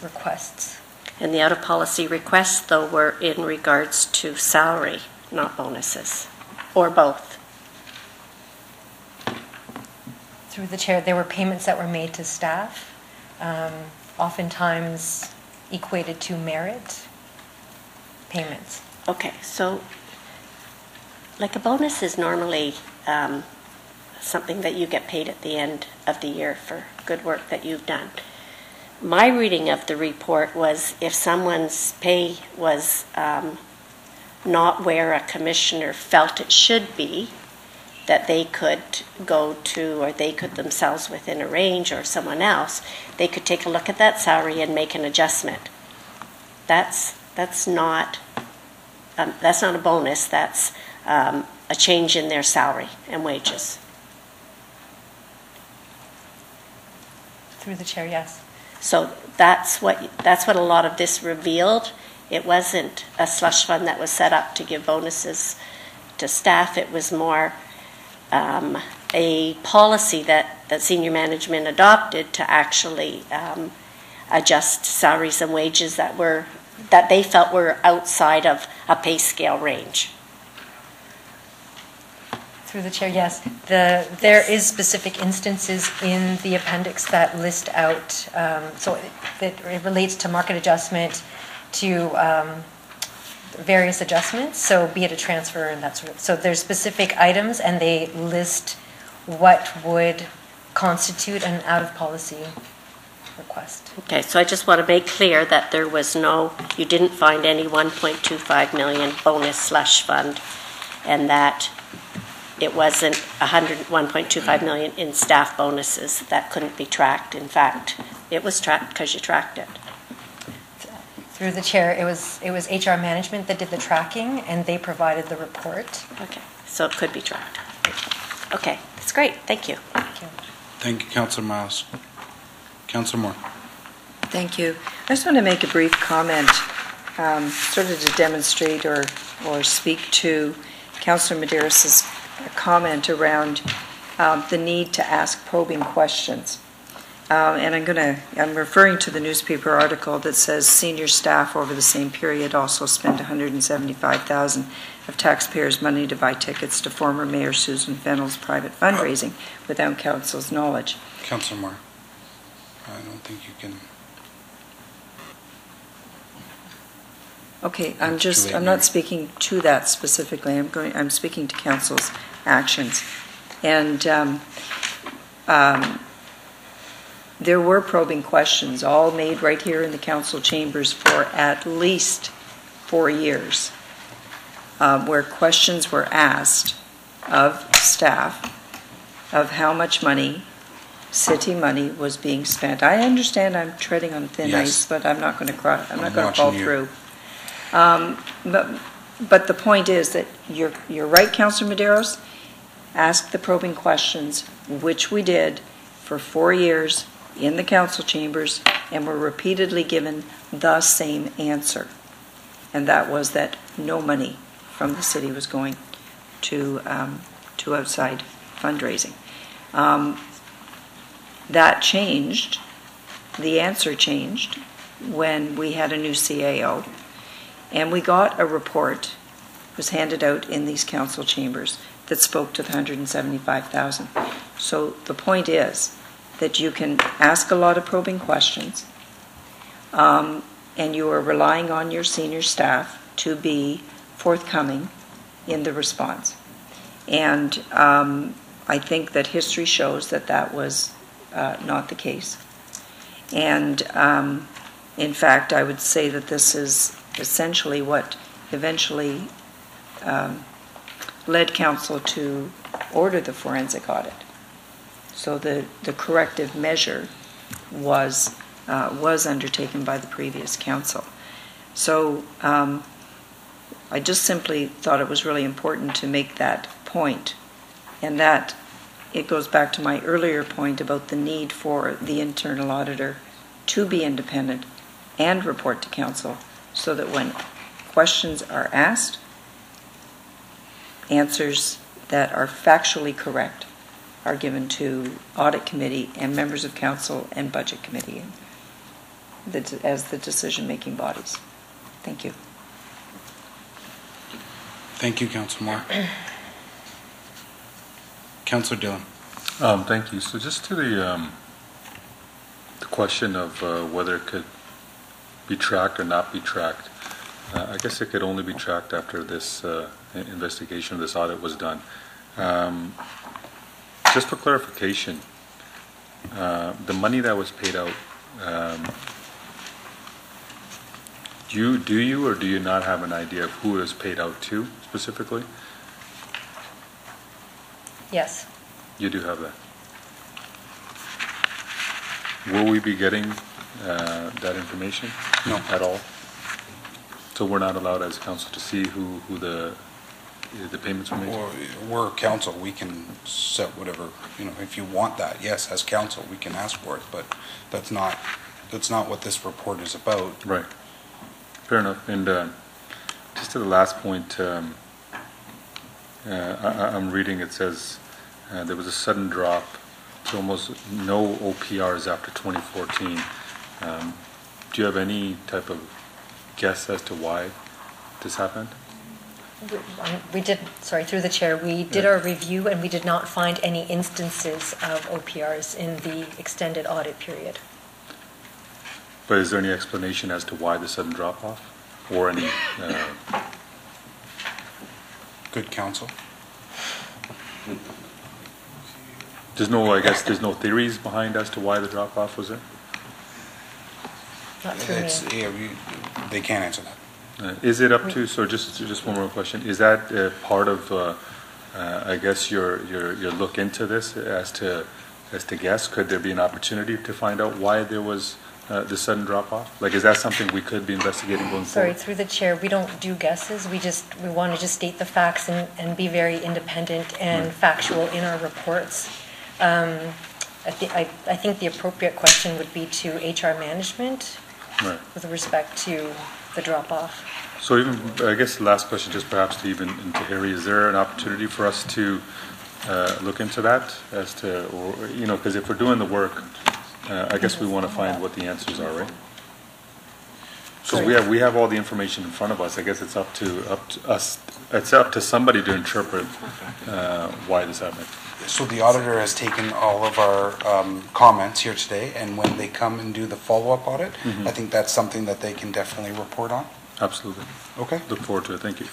requests. And the out-of-policy requests, though, were in regards to salary, not bonuses, or both. Through the chair, there were payments that were made to staff, oftentimes equated to merit payments. Okay, so like a bonus is normally something that you get paid at the end of the year for good work that you've done. My reading of the report was if someone's pay was not where a commissioner felt it should be, that they could go to, or they could themselves within a range, or someone else, they could take a look at that salary and make an adjustment. That's not a bonus. That's a change in their salary and wages. Through the chair, yes. So that's what a lot of this revealed. It wasn't a slush fund that was set up to give bonuses to staff. It was more a policy that senior management adopted to actually adjust salaries and wages that they felt were outside of a pay scale range. Through the chair, yes. There is specific instances in the appendix that list out, so it relates to market adjustment, to various adjustments, so be it a transfer and that sort of. So there's specific items, and they list what would constitute an out-of-policy request. Okay, so I just want to make clear that you didn't find any 1.25 million bonus slush fund, and that it wasn't 1.25 million in staff bonuses that couldn't be tracked. In fact, it was tracked because you tracked it. Through the chair, it was HR management that did the tracking, and they provided the report. Okay, so it could be tracked. Okay, that's great. Thank you. Thank you. Thank you, Councillor Miles. Councillor Moore. Thank you. I just want to make a brief comment, sort of to demonstrate or speak to Councillor Medeiros' comment around the need to ask probing questions. And I'm referring to the newspaper article that says senior staff over the same period also spent $175,000 of taxpayers' money to buy tickets to former Mayor Susan Fennell's private fundraising without council's knowledge. Councillor Moore, I don't think you can. Okay, I'm not speaking to that specifically. I'm speaking to council's actions. And there were probing questions, all made right here in the council chambers for at least 4 years, where questions were asked of staff of how much money, city money, was being spent. I understand I'm treading on thin ice, but I'm not going to fall through. But the point is that you're right, Councillor Medeiros. Ask the probing questions, which we did for 4 years in the council chambers, and were repeatedly given the same answer. And that was that no money from the city was going to outside fundraising. That changed. The answer changed when we had a new CAO. And we got a report, was handed out in these council chambers, that spoke to the $175,000. So the point is that you can ask a lot of probing questions, and you are relying on your senior staff to be forthcoming in the response. And I think that history shows that that was not the case. And in fact, I would say that this is essentially what eventually led council to order the forensic audit. So the corrective measure was undertaken by the previous council. So I just simply thought it was really important to make that point, and that it goes back to my earlier point about the need for the internal auditor to be independent and report to council, so that when questions are asked, answers that are factually correct are given to audit committee and members of council and budget committee as the decision-making bodies. Thank you. Thank you, Councillor Moore. Councillor Dillon. Thank you. So just to the question of whether it could be tracked or not be tracked, I guess it could only be tracked after this investigation, this audit was done. Just for clarification, the money that was paid out, do you or do you not have an idea of who it was paid out to specifically? Yes. You do have that. Will we be getting that information? No. At all? So we're not allowed as council to see who the payments were made? Or we're council, we can set whatever, if you want that, yes, as council, we can ask for it, but that's not what this report is about. Right. Fair enough. And just to the last point, I'm reading, it says there was a sudden drop to almost no OPRs after 2014. Do you have any type of guess as to why this happened? We did, through the chair, we did our review and we did not find any instances of OPRs in the extended audit period. But is there any explanation as to why the sudden drop-off? Or any... Good counsel. I guess there's no theories behind as to why the drop-off was there? Not through me. They can't answer that. Is it up to, so just one more question, is that part of, I guess, your look into this as to guess? Could there be an opportunity to find out why there was the sudden drop-off? Like, is that something we could be investigating going forward? Sorry, through the chair, we don't do guesses. We want to just state the facts and be very independent and factual in our reports. I think the appropriate question would be to HR management with respect to the drop-off. So even, I guess the last question, just perhaps to Harry, is there an opportunity for us to look into that as to, or because if we're doing the work, I guess we want to find what the answers are, right? Because we have all the information in front of us. I guess it's up to us. It's up to somebody to interpret why this happened. So the auditor has taken all of our comments here today, and when they come and do the follow-up audit, I think that's something that they can definitely report on. Absolutely. Okay. Look forward to it. Thank you.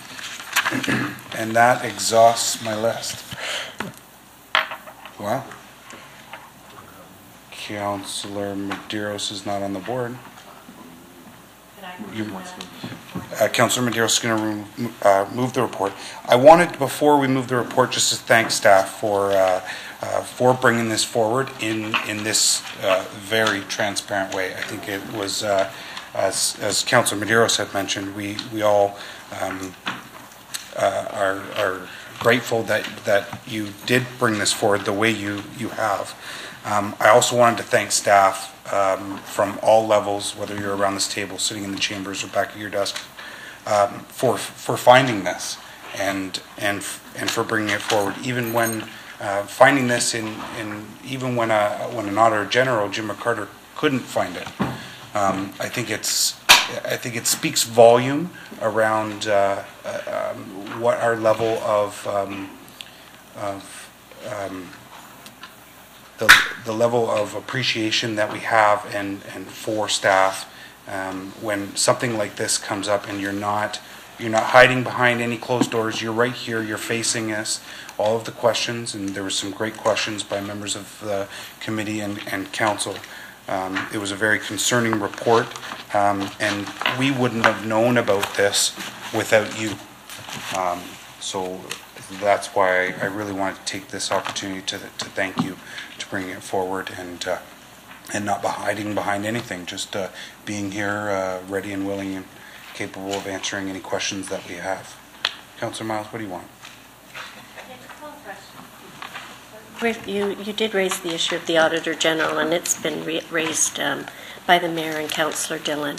And that exhausts my list. Wow. Councillor Medeiros is not on the board. Councillor Medeiros is going to move the report. I wanted, before we move the report, just to thank staff for bringing this forward in this very transparent way. I think it was, as Councillor Medeiros had mentioned, we all are grateful that you did bring this forward the way you have. I also wanted to thank staff from all levels, whether you're around this table, sitting in the chambers, or back at your desk, for finding this and for bringing it forward. Even when finding this even when an Auditor General, Jim McCarter, couldn't find it. I think it speaks volume around what our level of the level of appreciation that we have and for staff when something like this comes up and you're not hiding behind any closed doors. You're right here. You're facing us. All of the questions, and there were some great questions by members of the committee and council. It was a very concerning report, and we wouldn't have known about this without you. So that's why I really wanted to take this opportunity to thank you, to bring it forward, and not hiding behind anything, just being here, ready and willing and capable of answering any questions that we have. Councillor Miles, what do you want? You did raise the issue of the Auditor General, and it's been raised by the Mayor and Councillor Dillon.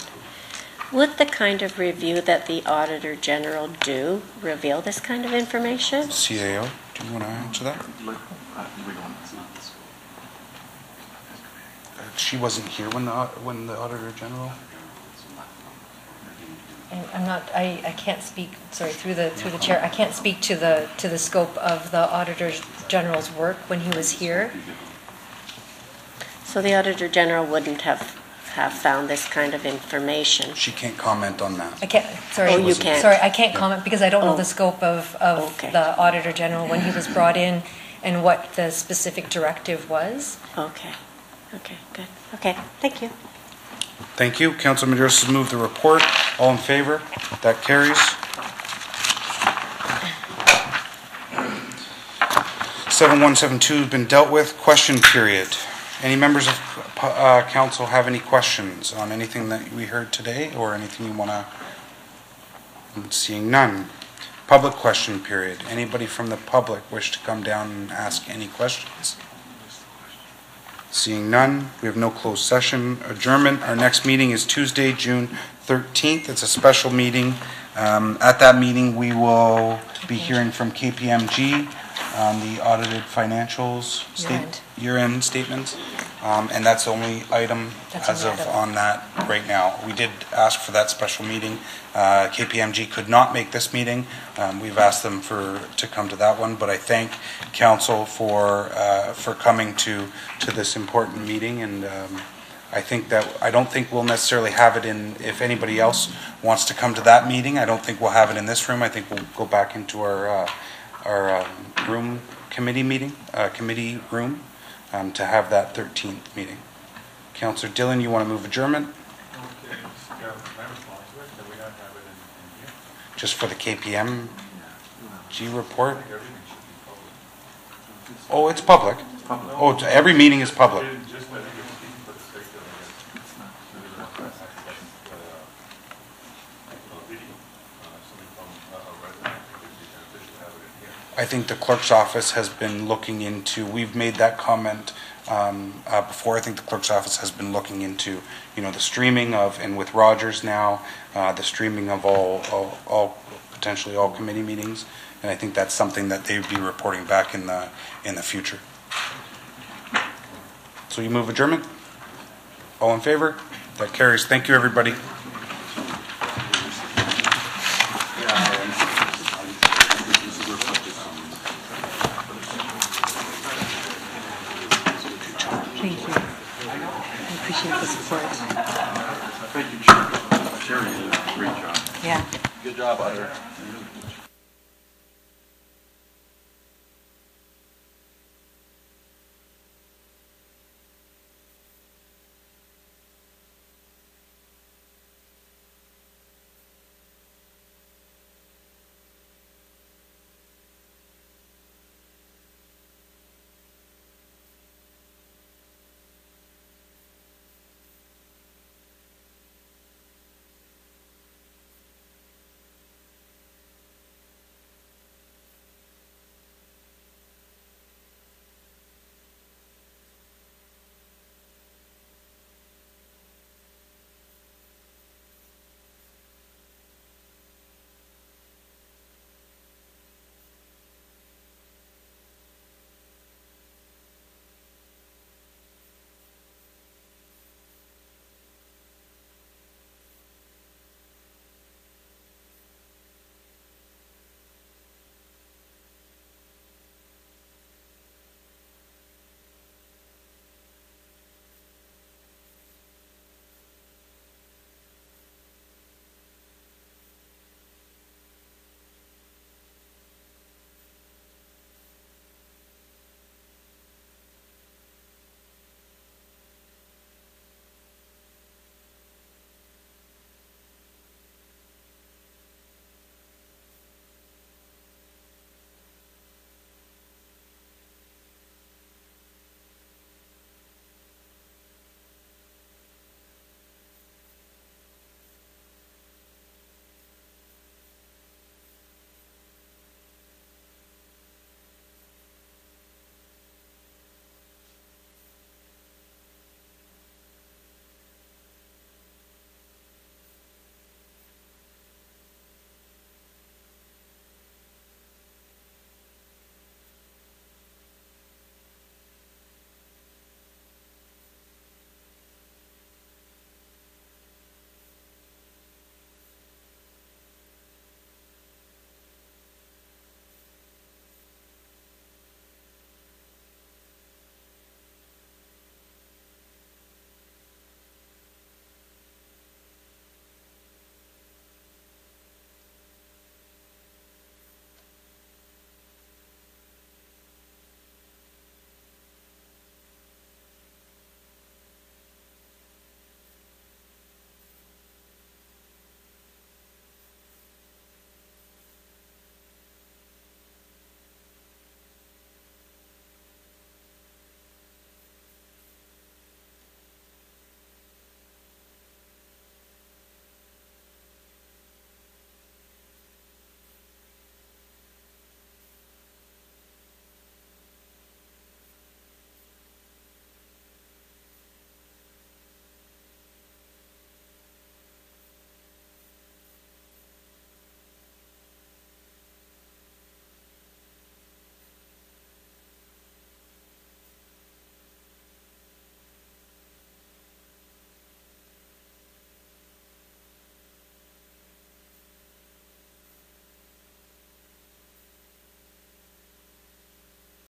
Would the kind of review that the Auditor General do reveal this kind of information? CAO, do you want to answer that? She wasn't here when the Auditor General. And I can't speak, sorry, through the chair, I can't speak to the scope of the Auditor General's work when he was here. So the Auditor General wouldn't have found this kind of information? She can't comment on that. I can't, sorry. Oh, you can't? Sorry, I can't comment because I don't know the scope of Okay. the Auditor General when he was brought in and what the specific directive was. Okay, good. Okay, thank you. Thank you. Councilor Medeiros has moved the report. All in favor? That carries. 7172 has been dealt with. Question period. Any members of council have any questions on anything that we heard today or anything you want to? Seeing none. Public question period. Anybody from the public wish to come down and ask any questions? Seeing none, we have no closed session. Adjournment. Our next meeting is Tuesday, June 13th. It's a special meeting. At that meeting, we will be hearing from KPMG on the audited financials, year-end statements. And that's the only item on that right now. We did ask for that special meeting. KPMG could not make this meeting. We've asked them to come to that one, but I thank council for coming to this important meeting, and I don't think we'll necessarily have it in, if anybody else wants to come to that meeting, I don't think we'll have it in this room. I think we'll go back into our room committee room to have that 13th meeting. Councillor Dillon, you want to move adjournment? Just for the KPMG report? Oh, it's public. Oh, every meeting is public. I think the clerk's office has been looking into, we've made that comment before. I think the clerk's office has been looking into, the streaming of, and with Rogers now, the streaming of potentially all committee meetings. And I think that's something that they would be reporting back in the future. So you move adjournment? All in favor? That carries. Thank you, everybody. Thank you. I appreciate the support. Thank you, Chair. Sherry did a great job. Yeah. Good job, Auditor.